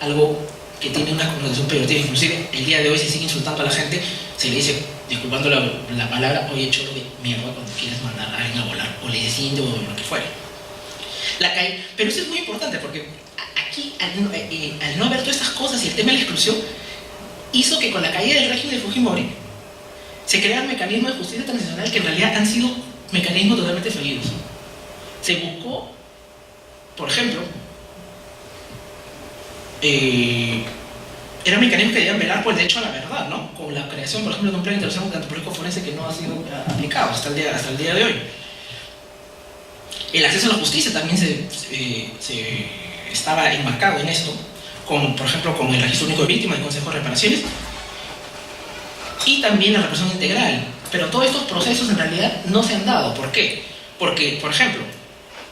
algo que tiene una connotación peyorativa. Inclusive el día de hoy se sigue insultando a la gente, se le dice, disculpando la palabra, oye, cholo de mierda, cuando quieres mandar a alguien a volar, o le dices indio o lo que fuera. Pero eso es muy importante porque aquí, al no haber todas estas cosas y el tema de la exclusión, hizo que con la caída del régimen de Fujimori se crearan mecanismos de justicia transicional que en realidad han sido mecanismos totalmente fallidos. Se buscó, por ejemplo, eran mecanismos que debían velar por el derecho a la verdad, ¿no? Con la creación, por ejemplo, de un plan internacional antropológico forense que no ha sido aplicado hasta el día de hoy. El acceso a la justicia también estaba enmarcado en esto, por ejemplo, con el registro único de víctimas y consejo de reparaciones, y también la reparación integral. Pero todos estos procesos en realidad no se han dado. ¿Por qué? Porque, por ejemplo,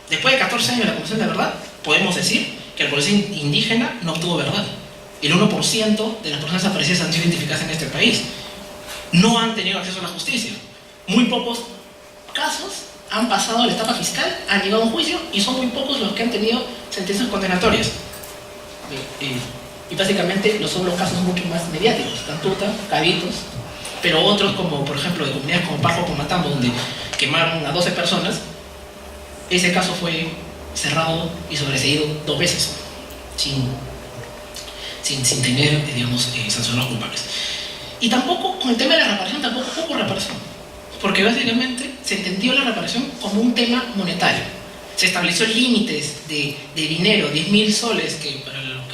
después de 14 años de la Comisión de Verdad, podemos decir que el proceso indígena no obtuvo verdad. El 1% de las personas desaparecidas han sido identificadas en este país. No han tenido acceso a la justicia. Muy pocos casos han pasado a la etapa fiscal, han llegado a un juicio y son muy pocos los que han tenido sentencias condenatorias. Y básicamente son los casos mucho más mediáticos, Cantuta, Cabitos, pero otros como, por ejemplo, de comunidades como Pajo Matambo, donde quemaron a 12 personas, ese caso fue cerrado y sobreseído 2 veces, sin tener, digamos, sancionados culpables. Y tampoco, con el tema de la reparación, tampoco hubo reparación. Porque básicamente se entendió la reparación como un tema monetario. Se estableció límites de dinero, 10.000 soles, que para los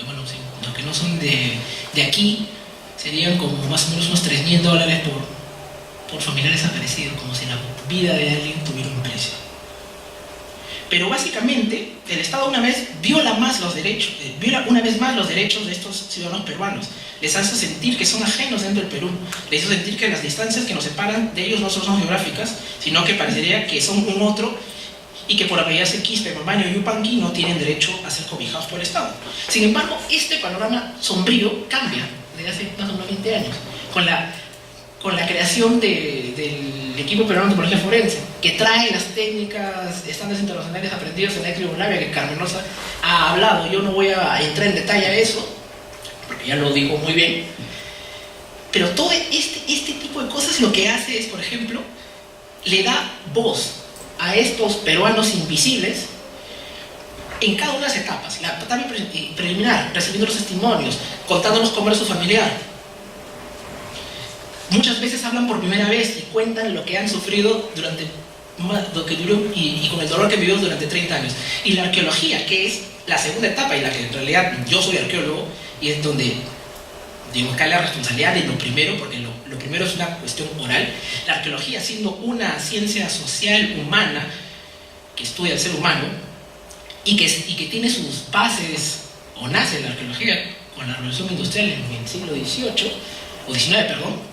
que no son de aquí, serían como más o menos unos $3.000 por familiar desaparecido, como si la vida de alguien tuviera un precio. Pero básicamente, el Estado una vez viola una vez más los derechos de estos ciudadanos peruanos. Les hace sentir que son ajenos dentro del Perú. Les hace sentir que las distancias que nos separan de ellos no solo son geográficas, sino que parecería que son un otro y que por apellidarse Quispe, Mamaño y Yupanqui no tienen derecho a ser cobijados por el Estado. Sin embargo, este panorama sombrío cambia desde hace más o menos 20 años con la creación del equipo peruano de antropología forense, que trae las técnicas estándares internacionales aprendidos en la Bolivia, que Carmen Rosa ha hablado. Yo no voy a entrar en detalle a eso, porque ya lo digo muy bien, pero todo este tipo de cosas lo que hace es, por ejemplo, le da voz a estos peruanos invisibles en cada una de las etapas. La etapa preliminar, recibiendo los testimonios, contándonos cómo era su familiar. Muchas veces hablan por primera vez y cuentan lo que han sufrido durante lo que duró y con el dolor que vivió durante 30 años. Y la arqueología, que es la segunda etapa, y la que en realidad yo soy arqueólogo, y es donde digamos, cae la responsabilidad de lo primero, porque lo primero es una cuestión oral. La arqueología, siendo una ciencia social humana que estudia el ser humano y que tiene sus bases, o nace la arqueología con la revolución industrial en el siglo XVIII, o XIX, perdón,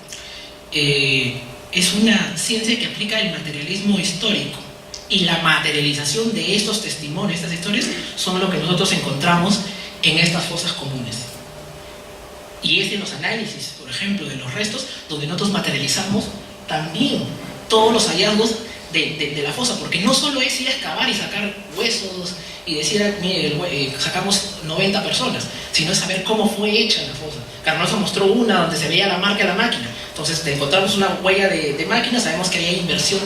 es una ciencia que aplica el materialismo histórico, y la materialización de estos testimonios, estas historias, son lo que nosotros encontramos en estas fosas comunes. Y es en los análisis, por ejemplo, de los restos, donde nosotros materializamos también todos los hallazgos de la fosa, porque no solo es ir a excavar y sacar huesos y decir, mire, sacamos 90 personas, sino es saber cómo fue hecha la fosa. Carnosa mostró una donde se veía la marca de la máquina. Entonces, te encontramos una huella de máquina, sabemos que había inversión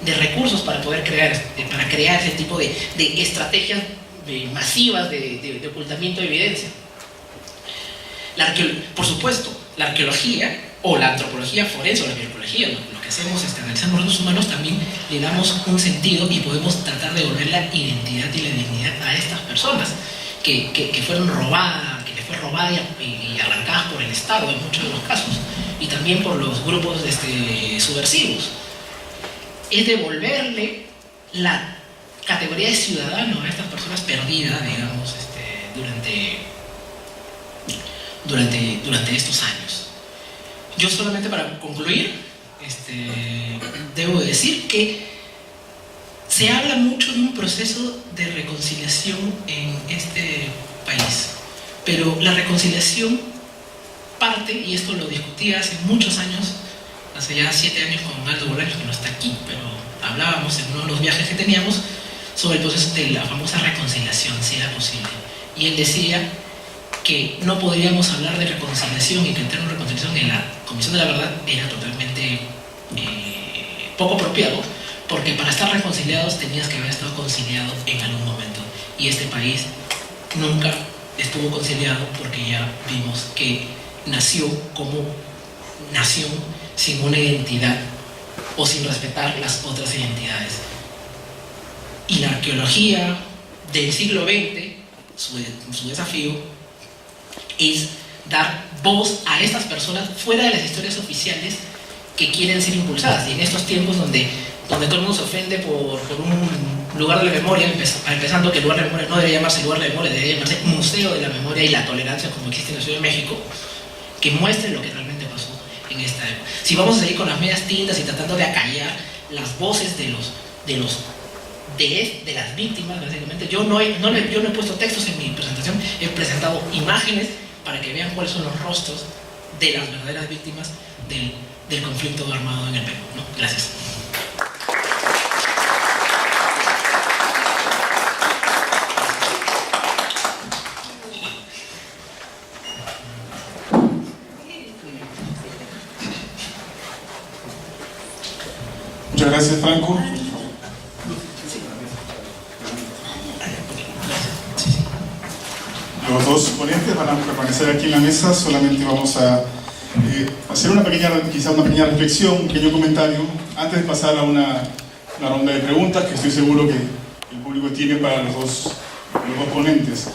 de recursos para poder crear ese tipo de estrategias masivas de ocultamiento de evidencia. Por supuesto, la arqueología o la antropología forense o la biología, lo que hacemos es analizando los humanos, también le damos un sentido y podemos tratar de devolver la identidad y la dignidad a estas personas que fueron robadas, que les fue robada y arrancadas por el Estado en muchos de los casos, y también por los grupos subversivos. Es devolverle la categoría de ciudadano a estas personas perdidas, digamos, durante estos años. Yo solamente para concluir, debo decir que se habla mucho de un proceso de reconciliación en este país, pero la reconciliación parte, y esto lo discutí hace muchos años, hace ya 7 años con Aldo Bolaños, que no está aquí, pero hablábamos en uno de los viajes que teníamos sobre el proceso de la famosa reconciliación, si era posible. Y él decía que no podríamos hablar de reconciliación y que el término reconciliación en la Comisión de la Verdad era totalmente poco apropiado, porque para estar reconciliados tenías que haber estado conciliado en algún momento, y este país nunca estuvo conciliado, porque ya vimos que nació como nación sin una identidad o sin respetar las otras identidades. Y la arqueología del siglo XX, su desafío es dar voz a estas personas fuera de las historias oficiales que quieren ser impulsadas. Y en estos tiempos donde todo el mundo se ofende por un lugar de la memoria, empezando que el lugar de la memoria no debería llamarse lugar de la memoria, debería llamarse Museo de la Memoria y la Tolerancia, como existe en la Ciudad de México, que muestre lo que realmente pasó en esta época. Si vamos a seguir con las medias tintas y tratando de acallar las voces de las víctimas, básicamente, yo no he puesto textos en mi presentación, he presentado imágenes para que vean cuáles son los rostros de las verdaderas víctimas del conflicto armado en el Perú, ¿no? Gracias. Muchas gracias, Franco. Los dos ponentes van a permanecer aquí en la mesa. Solamente vamos a hacer una pequeña reflexión, un pequeño comentario, antes de pasar a una ronda de preguntas que estoy seguro que el público tiene para los dos ponentes.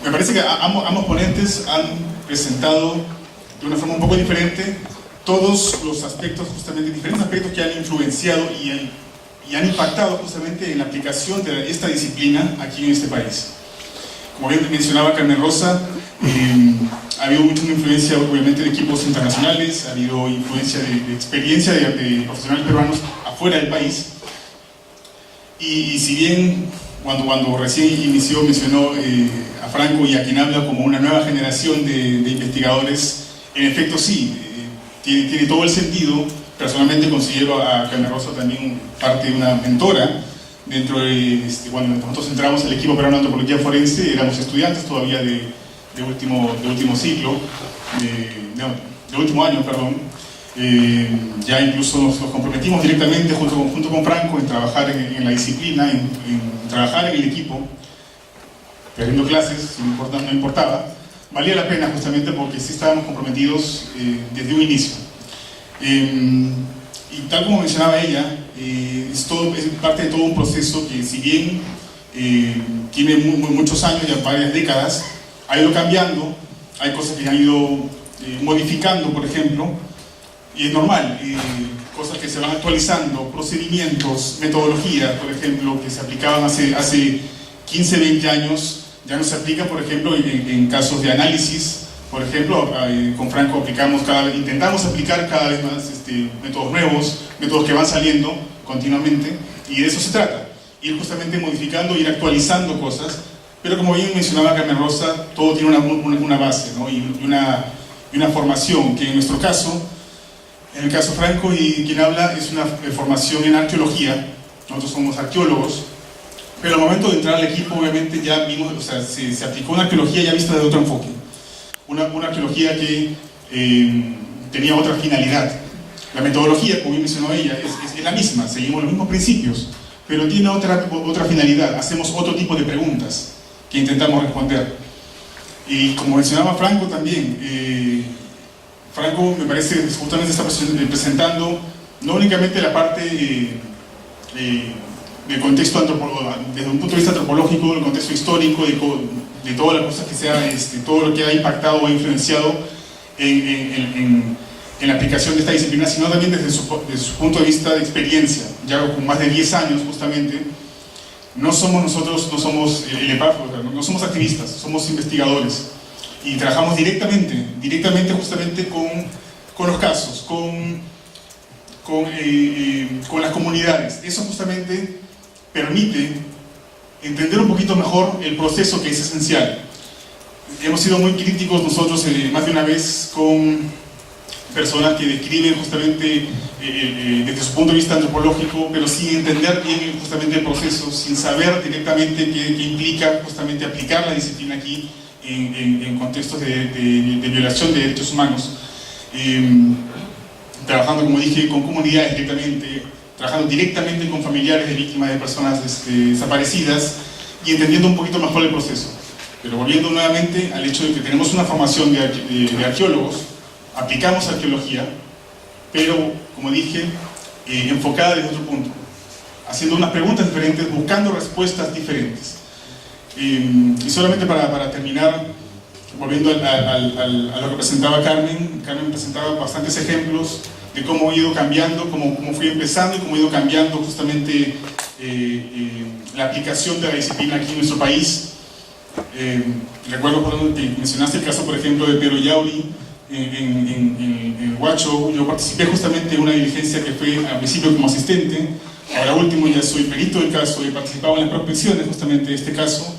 Me parece que ambos ponentes han presentado de una forma un poco diferente todos los aspectos, justamente diferentes aspectos que han influenciado y han impactado justamente en la aplicación de esta disciplina aquí en este país. Como bien mencionaba Carmen Rosa, ha habido mucha influencia obviamente de equipos internacionales, ha habido influencia de experiencia de profesionales peruanos afuera del país, y si bien cuando recién mencionó a Franco y a quien habla como una nueva generación de investigadores, En efecto, sí, tiene todo el sentido. Personalmente considero a Carmen Rosa también parte de una mentora. Dentro de, cuando nosotros entramos al equipo peruano de antropología forense, éramos estudiantes todavía de último ciclo, de último año, perdón. Ya incluso nos comprometimos directamente junto con Franco en trabajar en la disciplina, en trabajar en el equipo, perdiendo clases, no importaba. Valía la pena justamente porque sí estábamos comprometidos desde un inicio. Y tal como mencionaba ella, es parte de todo un proceso que, si bien tiene muchos años, ya varias décadas, ha ido cambiando. Hay cosas que han ido modificando, por ejemplo, y es normal, cosas que se van actualizando, procedimientos, metodologías, por ejemplo, que se aplicaban hace 15, 20 años, ya no se aplican, por ejemplo, en casos de análisis. Por ejemplo, con Franco intentamos aplicar cada vez más métodos nuevos, métodos que van saliendo continuamente, y de eso se trata, ir justamente modificando, ir actualizando cosas, pero como bien mencionaba Carmen Rosa, todo tiene una base, ¿no? y una formación, que en nuestro caso, en el caso Franco y quien habla, es una formación en arqueología. Nosotros somos arqueólogos, pero al momento de entrar al equipo, obviamente ya vimos, o sea, se aplicó una arqueología ya vista de otro enfoque. Una arqueología que tenía otra finalidad. La metodología, como bien mencionó ella, es la misma, seguimos los mismos principios, pero tiene otra finalidad. Hacemos otro tipo de preguntas que intentamos responder. Y como mencionaba Franco también, Franco me parece justamente está presentando no únicamente la parte del contexto antropológico, desde un punto de vista antropológico, del contexto histórico, de todas las cosas que todo lo que ha impactado o ha influenciado en la aplicación de esta disciplina, sino también desde su punto de vista de experiencia, ya con más de 10 años justamente. No somos el EPAF, no somos activistas, somos investigadores, y trabajamos directamente justamente con los casos, con las comunidades. Eso justamente permite entender un poquito mejor el proceso, que es esencial. Hemos sido muy críticos nosotros más de una vez con personas que describen justamente desde su punto de vista antropológico, pero sin entender bien justamente el proceso, sin saber directamente qué implica justamente aplicar la disciplina aquí en contextos de violación de derechos humanos. Trabajando, como dije, con comunidades directamente, trabajando directamente con familiares de víctimas de personas desaparecidas, y entendiendo un poquito mejor el proceso. Pero volviendo nuevamente al hecho de que tenemos una formación de arqueólogos, aplicamos arqueología, pero, como dije, enfocada desde otro punto, haciendo unas preguntas diferentes, buscando respuestas diferentes. Y solamente para terminar, volviendo a lo que presentaba Carmen presentaba bastantes ejemplos de cómo ha ido cambiando, cómo fui empezando y cómo ha ido cambiando justamente la aplicación de la disciplina aquí en nuestro país. Recuerdo por ejemplo, que mencionaste el caso, por ejemplo, de Pedro Yauri en Huacho. Yo participé justamente en una diligencia que fue al principio como asistente, ahora último ya soy perito del caso, he participado en las prospecciones justamente de este caso.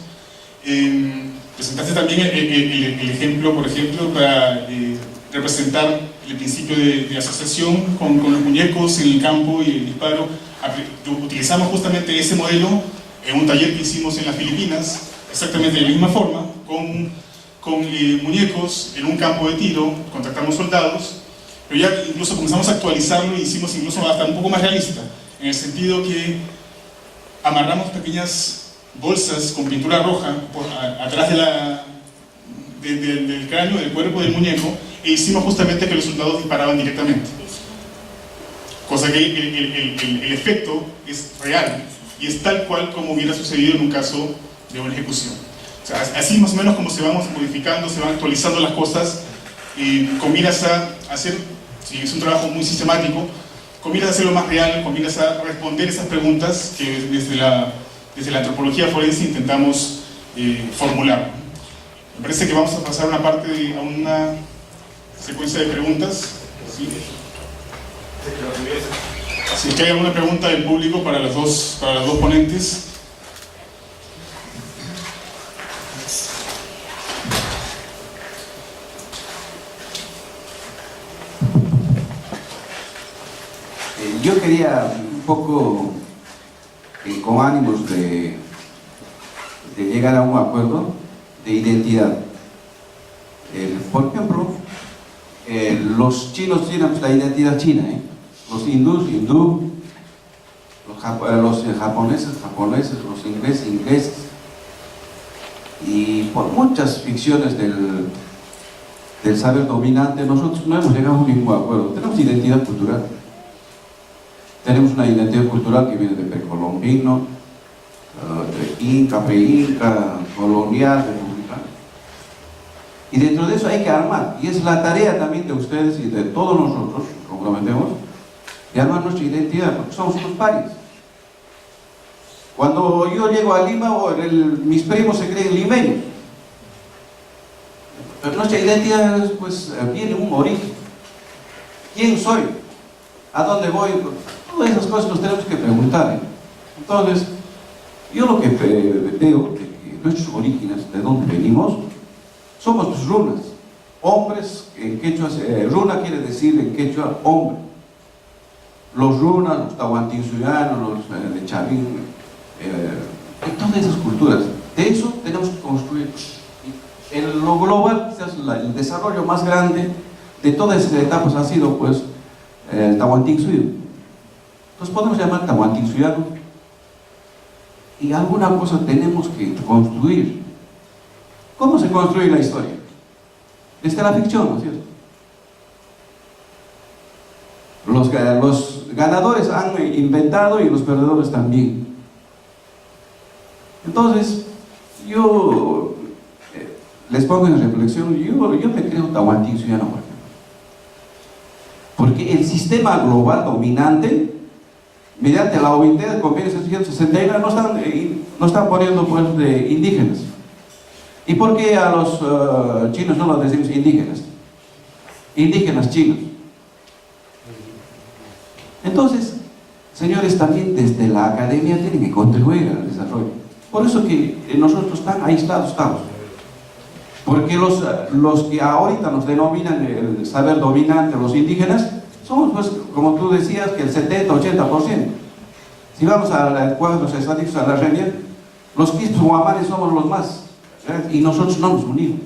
Presentaste también el ejemplo, por ejemplo, para representar el principio de asociación con los muñecos en el campo y el disparo. Utilizamos justamente ese modelo en un taller que hicimos en las Filipinas, exactamente de la misma forma, con muñecos en un campo de tiro, contactamos soldados, pero ya incluso comenzamos a actualizarlo y hicimos incluso hasta un poco más realista, en el sentido que amarramos pequeñas bolsas con pintura roja atrás del cráneo, del cuerpo del muñeco, e hicimos justamente que los soldados disparaban directamente. Cosa que el efecto es real y es tal cual como hubiera sucedido en un caso de una ejecución. O sea, así más o menos como se van modificando, se van actualizando las cosas, con miras a hacer, si es un trabajo muy sistemático, con miras a hacerlo más real, con miras a responder esas preguntas que desde la antropología forense intentamos formular. Me parece que vamos a pasar a una secuencia de preguntas. ¿Sí? Si es que hay alguna pregunta del público para las dos ponentes. yo quería un poco, con ánimos de llegar a un acuerdo de identidad. Por ejemplo, los chinos tienen pues, la identidad china, los hindús, hindú, los japoneses, los ingleses, y por muchas ficciones del saber dominante, nosotros no hemos llegado a ningún acuerdo. Tenemos identidad cultural. Tenemos una identidad cultural que viene de precolombino, de inca, pre-inca, colonial, republicano. Y dentro de eso hay que armar. Y es la tarea también de ustedes y de todos nosotros, comprometemos, de armar nuestra identidad, porque somos unos pares. Cuando yo llego a Lima, mis primos se creen limeños. Pero nuestra identidad, pues, viene un origen. ¿Quién soy? ¿A dónde voy? Todas esas cosas nos tenemos que preguntar. Entonces, yo lo que veo, que nuestros orígenes, de dónde venimos, somos pues, runas. Hombres, en quechua, runa quiere decir en quechua hombre. Los runas, los tahuantinsuyanos, los de Chavín, y todas esas culturas. De eso tenemos que construir. En lo global, quizás el desarrollo más grande de todas esas etapas ha sido pues el tahuantinsuyo. Entonces podemos llamar tahuantinsuyano y alguna cosa tenemos que construir. ¿Cómo se construye la historia? Desde la ficción, ¿no es cierto? Los ganadores han inventado y los perdedores también. Entonces, yo les pongo en reflexión, yo me creo tahuantinsuyano, porque el sistema global dominante, mediante la OIT de Convenio 769, no están poniendo pues de indígenas. ¿Y por qué a los chinos no los decimos indígenas? Indígenas chinos. Entonces, señores, también desde la academia tienen que contribuir al desarrollo. Por eso que nosotros tan aislados estamos. Porque los que ahorita nos denominan el saber dominante, los indígenas, somos, pues, como tú decías, que el 70-80%. Si vamos a cuadros estadísticos a la RENIA, los quispos huamanes somos los más, ¿verdad? Y nosotros no nos unimos.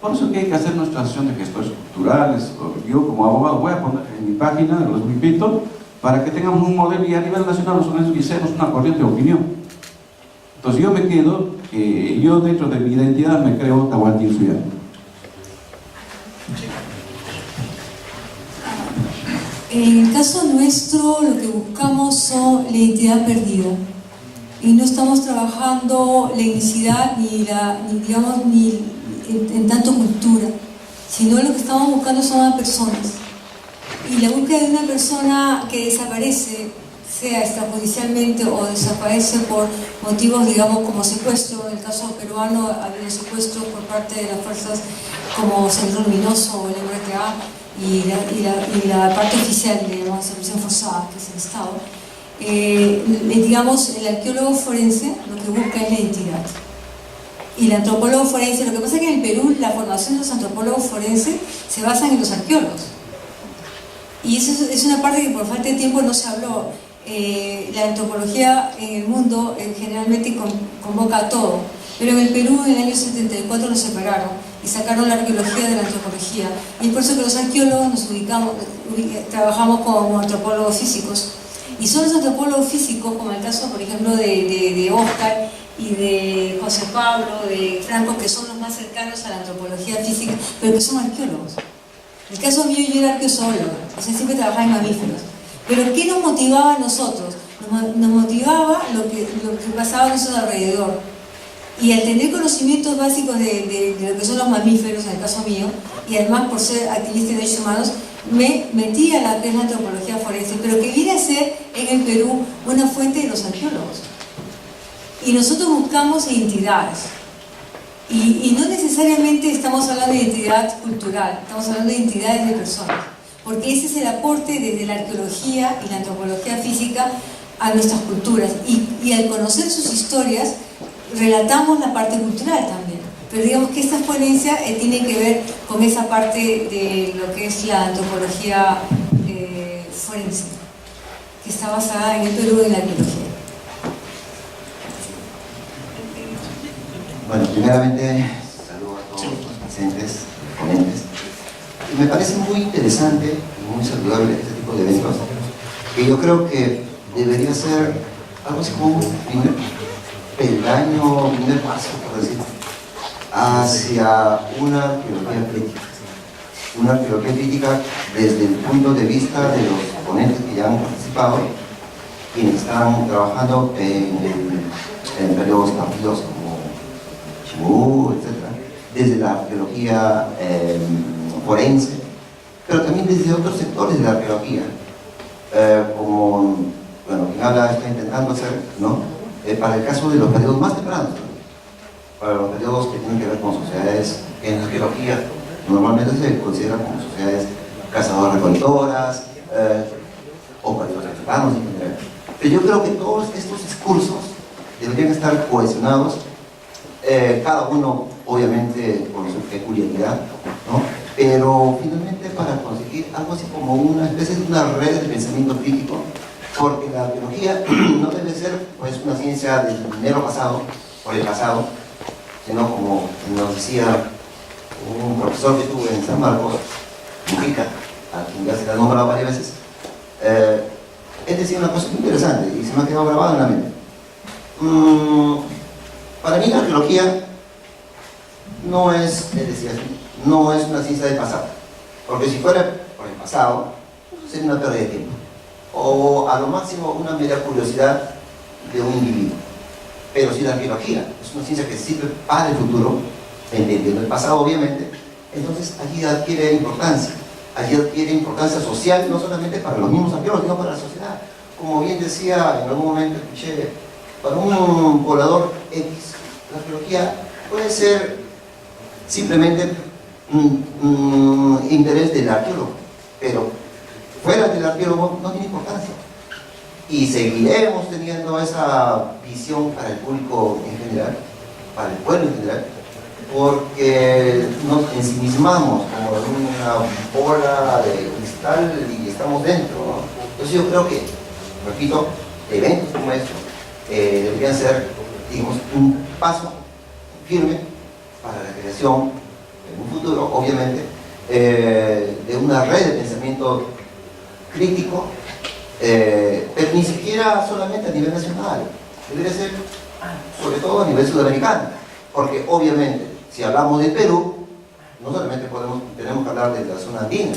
Por eso que hay que hacer nuestra asociación de gestores culturales. Yo como abogado voy a poner en mi página, los invito, para que tengamos un modelo y a nivel nacional nosotros hicimos una corriente de opinión. Entonces yo me quedo, yo dentro de mi identidad me creo tahuantinsuyano. En el caso nuestro, lo que buscamos son la identidad perdida. Y no estamos trabajando la etnicidad ni en tanto cultura, sino lo que estamos buscando son a personas. Y la búsqueda de una persona que desaparece, sea extrajudicialmente o desaparece por motivos, digamos, como secuestro. En el caso peruano ha habido secuestros por parte de las fuerzas como Sendero Luminoso o el MRTA y la parte oficial de la desaparición forzada, que es el Estado. Digamos, el arqueólogo forense lo que busca es la identidad. Y el antropólogo forense, lo que pasa es que en el Perú la formación de los antropólogos forenses se basa en los arqueólogos. Y eso es una parte que por falta de tiempo no se habló. La antropología en el mundo generalmente convoca a todo, pero en el Perú en el año 74 lo separaron y sacaron la arqueología de la antropología, y es por eso que los arqueólogos nos trabajamos como antropólogos físicos, y son los antropólogos físicos, como el caso por ejemplo de Oscar y de José Pablo, de Franco, que son los más cercanos a la antropología física, pero que son arqueólogos. En el caso mío yo era arqueozoóloga, o sea, siempre trabajaba en mamíferos. Pero ¿qué nos motivaba a nosotros? Nos motivaba lo que pasaba a nuestro alrededor. Y al tener conocimientos básicos de lo que son los mamíferos, en el caso mío, y además por ser activista de derechos humanos, me metí a la que es la antropología forense, pero que viene a ser en el Perú una fuente de los arqueólogos. Y nosotros buscamos identidades. Y no necesariamente estamos hablando de identidad cultural, estamos hablando de identidades de personas. Porque ese es el aporte desde la arqueología y la antropología física a nuestras culturas. Y al conocer sus historias, relatamos la parte cultural también. Pero digamos que esta ponencia tiene que ver con esa parte de lo que es la antropología forense, que está basada en el Perú en la arqueología. Bueno, primeramente, saludo a todos los presentes, ponentes. Y me parece muy interesante y muy saludable este tipo de eventos, que yo creo que debería ser algo así como un primer peldaño, primer paso, por decirlo, hacia una arqueología crítica. Una arqueología crítica desde el punto de vista de los ponentes que ya han participado, quienes están trabajando en periodos partidos como Chimú, etc., desde la arqueología forense, pero también desde otros sectores de la arqueología, como, bueno, quien habla está intentando hacer, ¿no? Para el caso de los periodos más tempranos, para los periodos que tienen que ver con sociedades que en la arqueología normalmente se consideran como sociedades cazadoras-recolectoras, o periodos tempranos en general. Pero yo creo que todos estos discursos deberían estar cohesionados, cada uno obviamente con su peculiaridad, ¿no? Pero finalmente para conseguir algo así como una especie de una red de pensamiento crítico, porque la arqueología no debe ser pues una ciencia del mero pasado, por el pasado, sino como nos decía un profesor que tuve en San Marcos, Mujica, a quien ya se le ha nombrado varias veces. Él decía una cosa muy interesante y se me ha quedado grabado en la mente. Para mí la arqueología no es, él decía así, no es una ciencia del pasado, porque si fuera por el pasado, sería una pérdida de tiempo, o a lo máximo una mera curiosidad de un individuo. Pero si la arqueología es una ciencia que sirve para el futuro, entendiendo el pasado obviamente, entonces allí adquiere importancia social, no solamente para los mismos arqueólogos, sino para la sociedad. Como bien decía en algún momento, escuché, para un poblador X, la arqueología puede ser simplemente interés del arqueólogo, pero fuera del arqueólogo no tiene importancia. Y seguiremos teniendo esa visión para el público en general, para el pueblo en general, porque nos ensimismamos como en una bola de cristal y estamos dentro, ¿no? Entonces yo creo que, repito, eventos como estos deberían ser, digamos, un paso firme para la creación, en un futuro, obviamente, de una red de pensamiento crítico, pero ni siquiera solamente a nivel nacional, debería ser sobre todo a nivel sudamericano, porque obviamente si hablamos de Perú, no solamente tenemos que hablar de la zona andina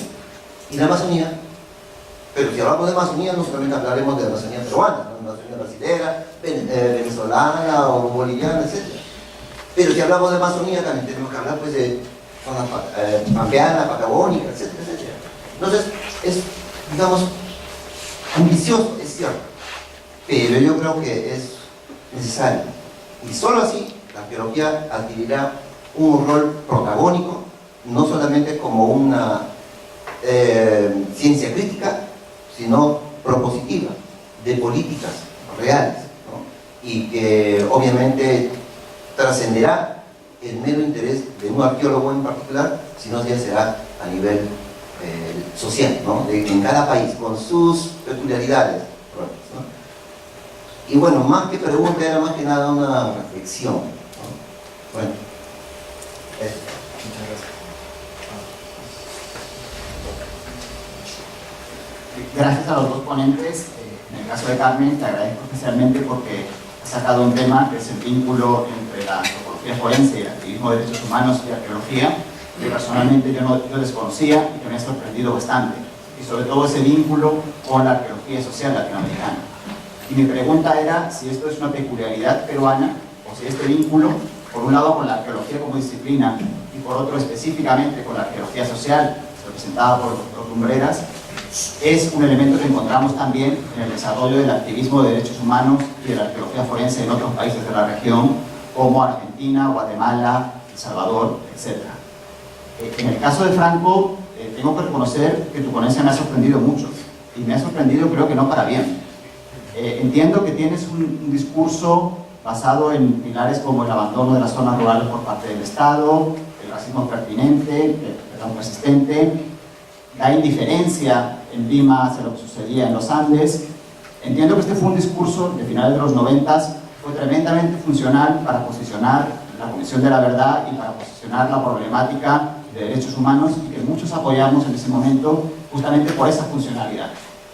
y la Amazonía, pero si hablamos de Amazonía no solamente hablaremos de la Amazonía peruana, ¿no? La Amazonía brasilera, venezolana o boliviana, etc. Pero si hablamos de Amazonía también tenemos que hablar pues de zona pampeana, patagónica, etc., etc. Entonces es, digamos, ambicioso, es cierto, pero yo creo que es necesario, y solo así la arqueología adquirirá un rol protagónico, no solamente como una ciencia crítica, sino propositiva, de políticas reales, ¿no? Y que obviamente trascenderá el mero interés de un arqueólogo en particular, sino ya será a nivel social, ¿no? En cada país, con sus peculiaridades, ¿no? Y bueno, más que pregunta, era más que nada una reflexión, ¿no? Bueno, muchas gracias. Gracias a los dos ponentes. En el caso de Carmen, te agradezco especialmente porque has sacado un tema que es el vínculo entre la antropología forense y el activismo de derechos humanos y arqueología, que personalmente yo desconocía y que me ha sorprendido bastante, y sobre todo ese vínculo con la arqueología social latinoamericana. Y mi pregunta era si esto es una peculiaridad peruana o si este vínculo, por un lado con la arqueología como disciplina y por otro específicamente con la arqueología social, representada por el doctor Lumbreras, es un elemento que encontramos también en el desarrollo del activismo de derechos humanos y de la arqueología forense en otros países de la región, como Argentina, Guatemala, El Salvador, etc. En el caso de Franco, tengo que reconocer que tu ponencia me ha sorprendido mucho, y me ha sorprendido creo que no para bien. Entiendo que tienes un discurso basado en pilares como el abandono de las zonas rurales por parte del Estado, el racismo pertinente, el perdón persistente, da indiferencia en Lima hacia lo que sucedía en los Andes. Entiendo que este fue un discurso de finales de los 90, fue tremendamente funcional para posicionar la Comisión de la Verdad y para posicionar la problemática de derechos humanos, y que muchos apoyamos en ese momento justamente por esa funcionalidad,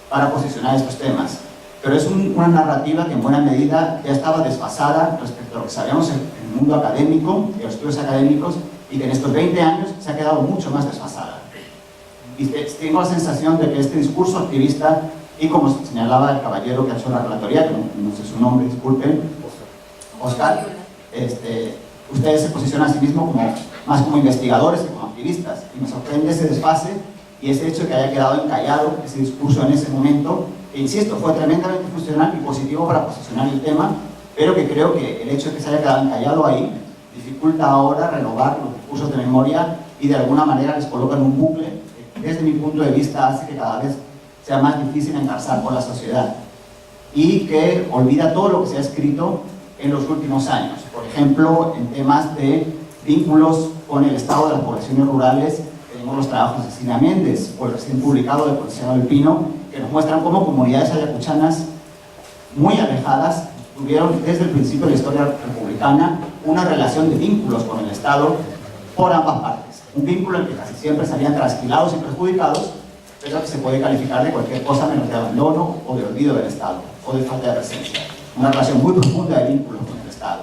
para posicionar estos temas. Pero es una narrativa que en buena medida ya estaba desfasada respecto a lo que sabíamos en el mundo académico, en los estudios académicos, y que en estos 20 años se ha quedado mucho más desfasada. Y tengo la sensación de que este discurso activista, y como señalaba el caballero que ha hecho la relatoría, que no sé su nombre, disculpen, Oscar, ustedes se posicionan a sí mismos más como investigadores que como activistas, y me sorprende ese desfase y ese hecho de que haya quedado encallado ese discurso en ese momento, que insisto, fue tremendamente funcional y positivo para posicionar el tema, pero que creo que el hecho de que se haya quedado encallado ahí dificulta ahora renovar los discursos de memoria y de alguna manera les coloca en un bucle que desde mi punto de vista hace que cada vez sea más difícil engarzar con la sociedad y que olvida todo lo que se ha escrito en los últimos años. Por ejemplo, en temas de vínculos con el estado de las poblaciones rurales, tenemos los trabajos de Cina Méndez o el recién publicado de Ponciano del Pino, que nos muestran cómo comunidades ayacuchanas muy alejadas tuvieron desde el principio de la historia republicana una relación de vínculos con el Estado por ambas partes. Un vínculo en que casi siempre salían trasquilados y perjudicados, pero que se puede calificar de cualquier cosa menos de abandono o de olvido del Estado o de falta de presencia. Una relación muy profunda de vínculos con el Estado.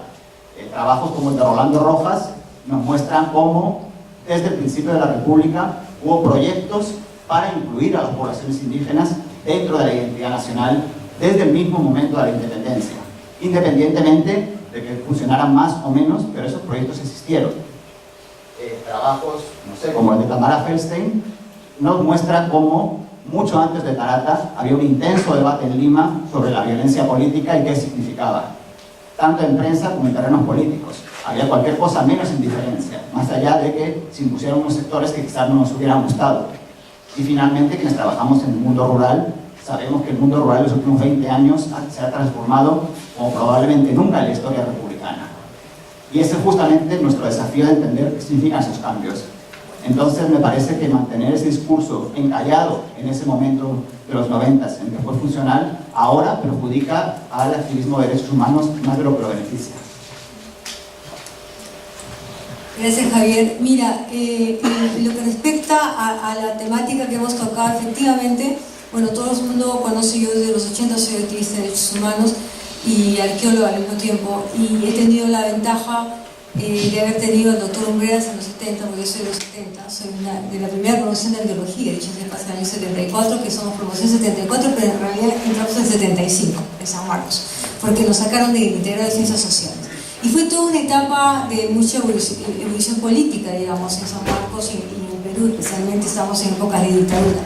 Trabajos como el de Rolando Rojas nos muestran cómo desde el principio de la República hubo proyectos para incluir a las poblaciones indígenas dentro de la identidad nacional desde el mismo momento de la independencia, independientemente de que funcionaran más o menos, pero esos proyectos existieron. Trabajos, no sé, como el de Tamara Feldstein, nos muestra cómo, mucho antes de Tarata, había un intenso debate en Lima sobre la violencia política y qué significaba, tanto en prensa como en terrenos políticos. Había cualquier cosa menos indiferencia, más allá de que se impusieran unos sectores que quizás no nos hubieran gustado. Y finalmente, quienes trabajamos en el mundo rural, sabemos que el mundo rural en los últimos 20 años se ha transformado como probablemente nunca en la historia republicana. Y ese es justamente nuestro desafío de entender qué significan esos cambios. Entonces me parece que mantener ese discurso encallado en ese momento de los 90 en que fue funcional, ahora perjudica al activismo de derechos humanos más de lo que lo beneficia. Gracias, Javier. Mira, lo que respecta a la temática que hemos tocado, efectivamente, bueno, todo el mundo conoce, yo desde los 80 soy activista de derechos humanos y arqueóloga al mismo tiempo, y he tenido la ventaja de haber tenido al doctor Umbreras en los 70, porque yo soy de los 70, soy de la primera promoción de arqueología, dicho sea de paso, en el año 74, que somos promoción 74, pero en realidad entramos en 75, en San Marcos, porque nos sacaron de integral de ciencias sociales. Y fue toda una etapa de mucha evolución política, digamos, en San Marcos y en Perú, especialmente estamos en épocas de dictadura.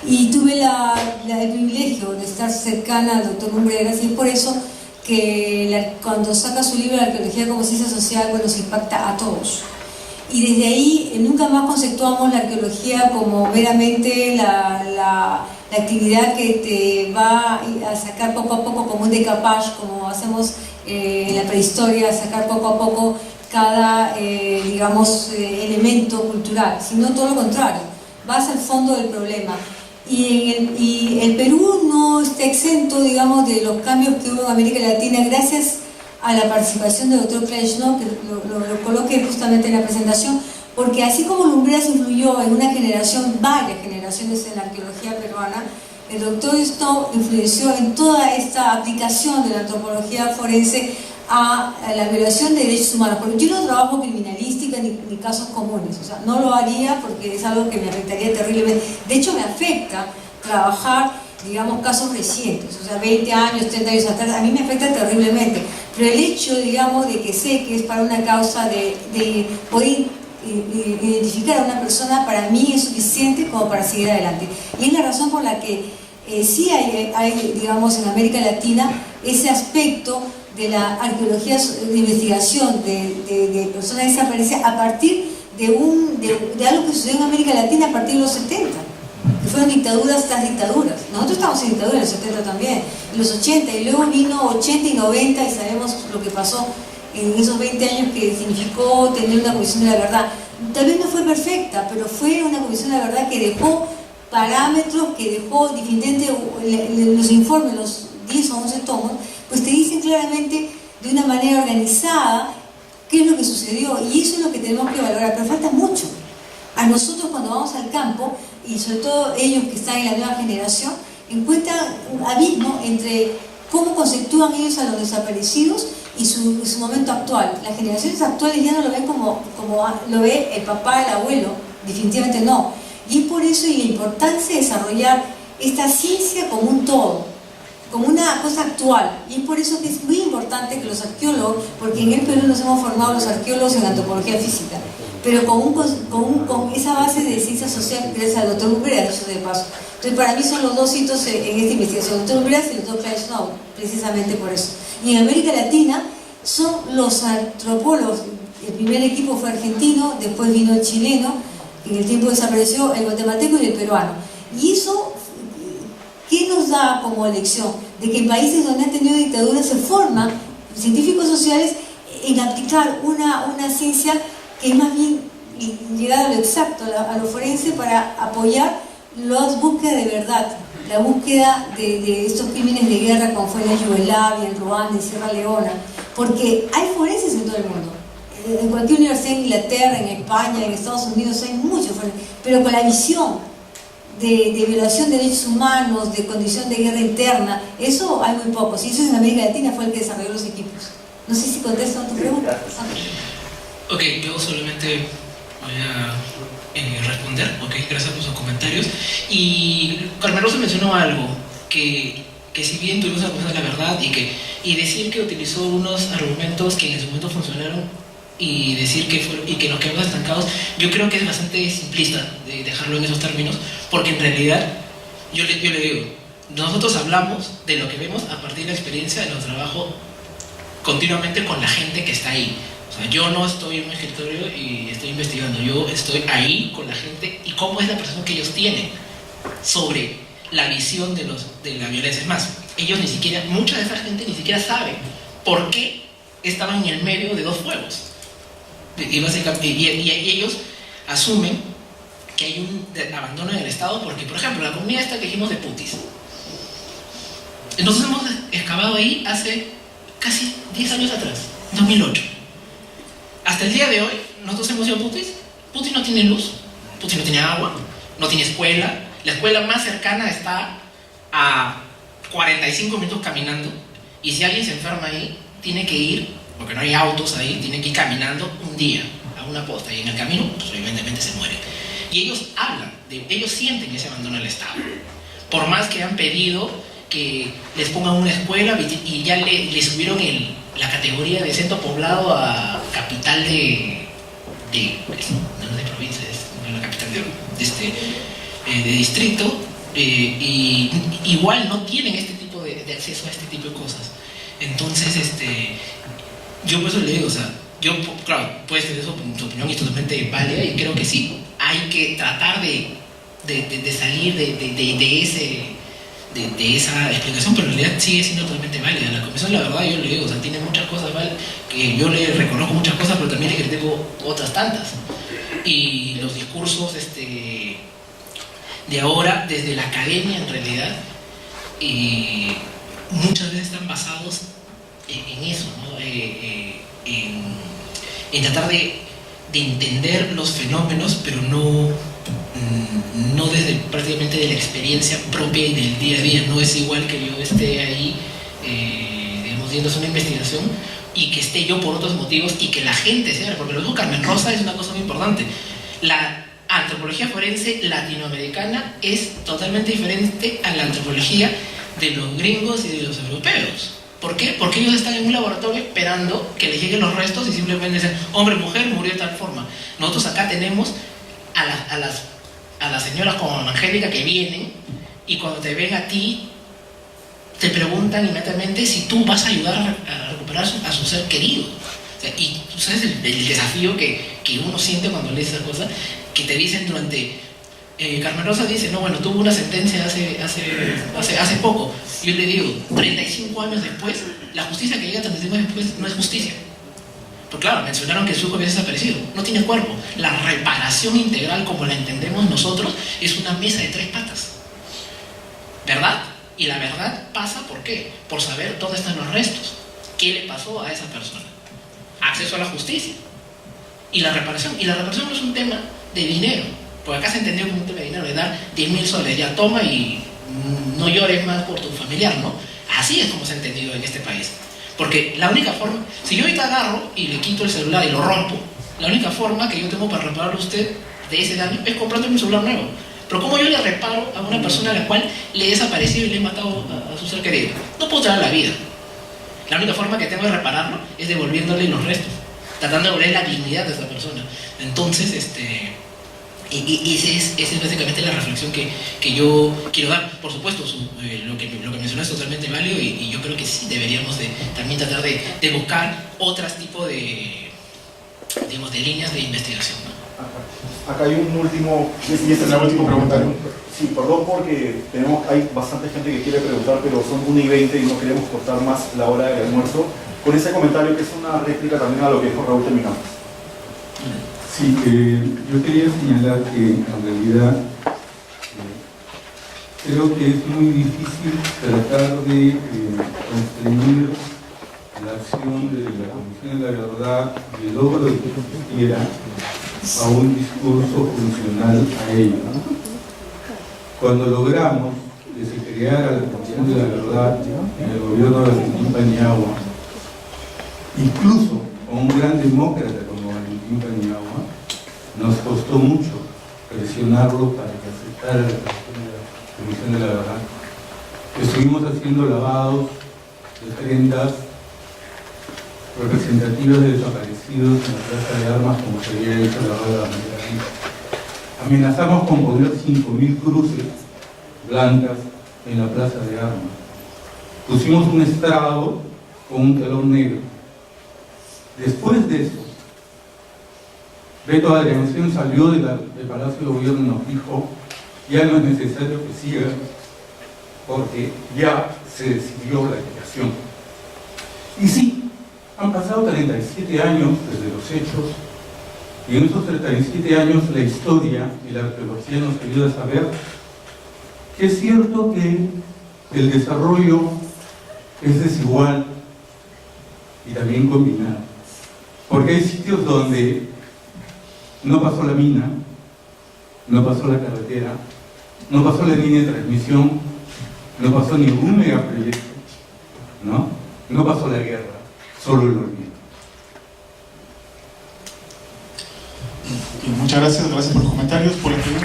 Y tuve el privilegio de estar cercana al doctor Umbreras, y es por eso que cuando saca su libro La arqueología como ciencia social, bueno, se impacta a todos. Y desde ahí nunca más conceptuamos la arqueología como meramente la actividad que te va a sacar poco a poco como un decapage, como hacemos en la prehistoria, sacar poco a poco cada, digamos, elemento cultural, sino todo lo contrario, vas al fondo del problema. Y el Perú no está exento, digamos, de los cambios que hubo en América Latina gracias a la participación del doctor Kleshno, que lo coloqué justamente en la presentación, porque así como Lumbreras influyó en una generación, varias generaciones en la arqueología peruana, el doctor Snow influenció en toda esta aplicación de la antropología forense a la violación de derechos humanos, porque yo no trabajo criminalística ni casos comunes, o sea, no lo haría porque es algo que me afectaría terriblemente. De hecho, me afecta trabajar, digamos, casos recientes, o sea, 20 años, 30 años atrás, a mí me afecta terriblemente, pero el hecho, digamos, de que sé que es para una causa de poder identificar a una persona, para mí es suficiente como para seguir adelante. Y es la razón por la que sí hay, digamos, en América Latina ese aspecto de la arqueología de investigación de personas desaparecidas a partir de algo que sucedió en América Latina a partir de los 70, que fueron dictaduras tras dictaduras. Nosotros estamos en dictadura en los 70 también, en los 80, y luego vino 80 y 90 y sabemos lo que pasó en esos 20 años, que significó tener una comisión de la verdad. Tal vez no fue perfecta, pero fue una comisión, la verdad, que dejó parámetros, que dejó definitivamente los informes, los 10 o 11 tomos, pues te dicen claramente de una manera organizada qué es lo que sucedió, y eso es lo que tenemos que valorar, pero falta mucho. A nosotros cuando vamos al campo, y sobre todo ellos que están en la nueva generación, encuentran un abismo entre cómo conceptúan ellos a los desaparecidos y su momento actual. Las generaciones actuales ya no lo ven como lo ve el papá, el abuelo, definitivamente no. Y es por eso y la importancia de desarrollar esta ciencia como un todo, como una cosa actual. Y es por eso que es muy importante que los arqueólogos, porque en el Perú nos hemos formado los arqueólogos en antropología física, pero con esa base de ciencia social gracias al doctor Lumbreras, dicho de paso. Entonces para mí son los dos hitos en esta investigación, el doctor Lumbreras y el doctor Clive Snow, precisamente por eso. Y en América Latina son los antropólogos, el primer equipo fue argentino, después vino el chileno, en el tiempo desapareció el guatemalteco y el peruano. Y eso, ¿qué nos da como lección? De que en países donde han tenido dictaduras se forman científicos sociales en aplicar una ciencia que es más bien llegada a lo exacto, a lo forense, para apoyar las búsquedas de verdad, la búsqueda de estos crímenes de guerra como fue en la Yugoslavia, en Ruanda, en Sierra Leona, porque hay forenses en todo el mundo. En cualquier universidad en Inglaterra, en España, en Estados Unidos hay muchos forenses, pero con la visión de violación de derechos humanos, de condición de guerra interna, eso hay muy pocos, y eso en América Latina fue el que desarrolló los equipos. No sé si contesto a tu pregunta. Ok, yo solamente voy a responder, ok, gracias por sus comentarios. Y Carmen Rosa mencionó algo, que si bien tuvimos la cosa de la verdad y decir que utilizó unos argumentos que en su momento funcionaron y decir que nos quedamos estancados, yo creo que es bastante simplista de dejarlo en esos términos, porque en realidad yo le digo, nosotros hablamos de lo que vemos a partir de la experiencia de nuestro trabajo continuamente con la gente que está ahí. O sea, yo no estoy en un escritorio y estoy investigando, yo estoy ahí con la gente y cómo es la percepción que ellos tienen sobre la visión de la violencia. Es más, ellos ni siquiera, mucha de esa gente ni siquiera sabe por qué estaban en el medio de dos fuegos. Y ellos asumen que hay un abandono en el Estado porque, por ejemplo, la comunidad esta que dijimos de Putis. Nosotros hemos excavado ahí hace casi 10 años atrás, 2008. Hasta el día de hoy, nosotros hemos ido a Putis. Putis no tiene luz, Putis no tiene agua, no tiene escuela. La escuela más cercana está a 45 minutos caminando. Y si alguien se enferma ahí, tiene que ir, porque no hay autos ahí, tiene que ir caminando un día a una posta. Y en el camino, pues evidentemente se muere. Y ellos hablan, ellos sienten ese abandono del Estado. Por más que han pedido que les pongan una escuela y ya le subieron la categoría de centro poblado a capital de provincia, la capital de distrito, y igual no tienen este tipo de acceso a este tipo de cosas. Entonces, yo por eso le digo, o sea, claro, puedes tener su opinión y totalmente válida, y creo que sí, hay que tratar de salir de esa explicación, pero en realidad sigue siendo totalmente válida. La comisión, la verdad, yo le digo, o sea, tiene muchas cosas que yo le reconozco muchas cosas, pero también le critico otras tantas. Y los discursos de ahora, desde la academia en realidad, muchas veces están basados en eso, ¿no? En tratar de entender los fenómenos, pero no desde prácticamente de la experiencia propia y del día a día. No es igual que yo esté ahí, digamos, yendo a hacer una investigación y que esté yo por otros motivos y que la gente sea, porque lo dijo Carmen Rosa, es una cosa muy importante. La antropología forense latinoamericana es totalmente diferente a la antropología de los gringos y de los europeos. ¿Por qué? Porque ellos están en un laboratorio esperando que les lleguen los restos y simplemente dicen, hombre, mujer, murió de tal forma. Nosotros acá tenemos a las señoras como Angélica que vienen y cuando te ven a ti te preguntan inmediatamente si tú vas a ayudar a recuperar a su ser querido. O sea, y tú sabes el desafío que uno siente cuando lees esas cosas, que te dicen durante... Carmen Rosa dice, no, bueno, tuvo una sentencia hace poco. Yo le digo, 35 años después, la justicia que llega 35 años después no es justicia. Pues claro, mencionaron que su hijo había desaparecido. No tiene cuerpo. La reparación integral, como la entendemos nosotros, es una mesa de 3 patas. ¿Verdad? Y la verdad pasa, ¿por qué? Por saber dónde están los restos. ¿Qué le pasó a esa persona? Acceso a la justicia. Y la reparación. Y la reparación no es un tema de dinero. Porque acá se entendió como un tema de dinero, de dar 10.000 soles, ya toma y no llores más por tu familiar, ¿no? Así es como se ha entendido en este país. Porque la única forma, si yo ahorita agarro y le quito el celular y lo rompo, la única forma que yo tengo para repararlo a usted de ese daño es comprando un celular nuevo. Pero ¿cómo yo le reparo a una persona a la cual le he desaparecido y le he matado a su ser querido? No puedo traer la vida. La única forma que tengo de repararlo es devolviéndole los restos, tratando de devolver la dignidad de esa persona. Entonces, esa es básicamente la reflexión que yo quiero dar. Por supuesto, lo que mencionas es totalmente válido y yo creo que sí deberíamos también tratar de buscar otros tipos de líneas de investigación, ¿no? Acá hay un último... Y esta es la última pregunta, ¿no? Sí, perdón porque hay bastante gente que quiere preguntar, pero son 1:20 y no queremos cortar más la hora del almuerzo. Con ese comentario que es una réplica también a lo que dijo Raúl, terminamos. Sí, yo quería señalar que en realidad creo que es muy difícil tratar de constreñir la acción de la Comisión de la Verdad y el logro de que existiera a un discurso funcional a ello, ¿no? Cuando logramos que se creara la Comisión de la Verdad en el gobierno de Valentín Paniagua, incluso con un gran demócrata como Valentín Paniagua, nos costó mucho presionarlo para que aceptara la Comisión de la Verdad. Estuvimos haciendo lavados de prendas representativas de desaparecidos en la Plaza de Armas, como se había hecho lavado de la Margarita. Amenazamos con poner 5.000 cruces blancas en la Plaza de Armas. Pusimos un estrado con un telón negro. Después de eso, Beto Adrianción salió del Palacio de Gobierno y nos dijo: ya no es necesario que siga porque ya se decidió la creación. Y sí, han pasado 37 años desde los hechos, y en esos 37 años la historia y la arqueología nos ayuda a saber que es cierto que el desarrollo es desigual y también combinado, porque hay sitios donde no pasó la mina, no pasó la carretera, no pasó la línea de transmisión, no pasó ningún megaproyecto, no pasó la guerra, solo el olvido. Muchas gracias por los comentarios, por las preguntas.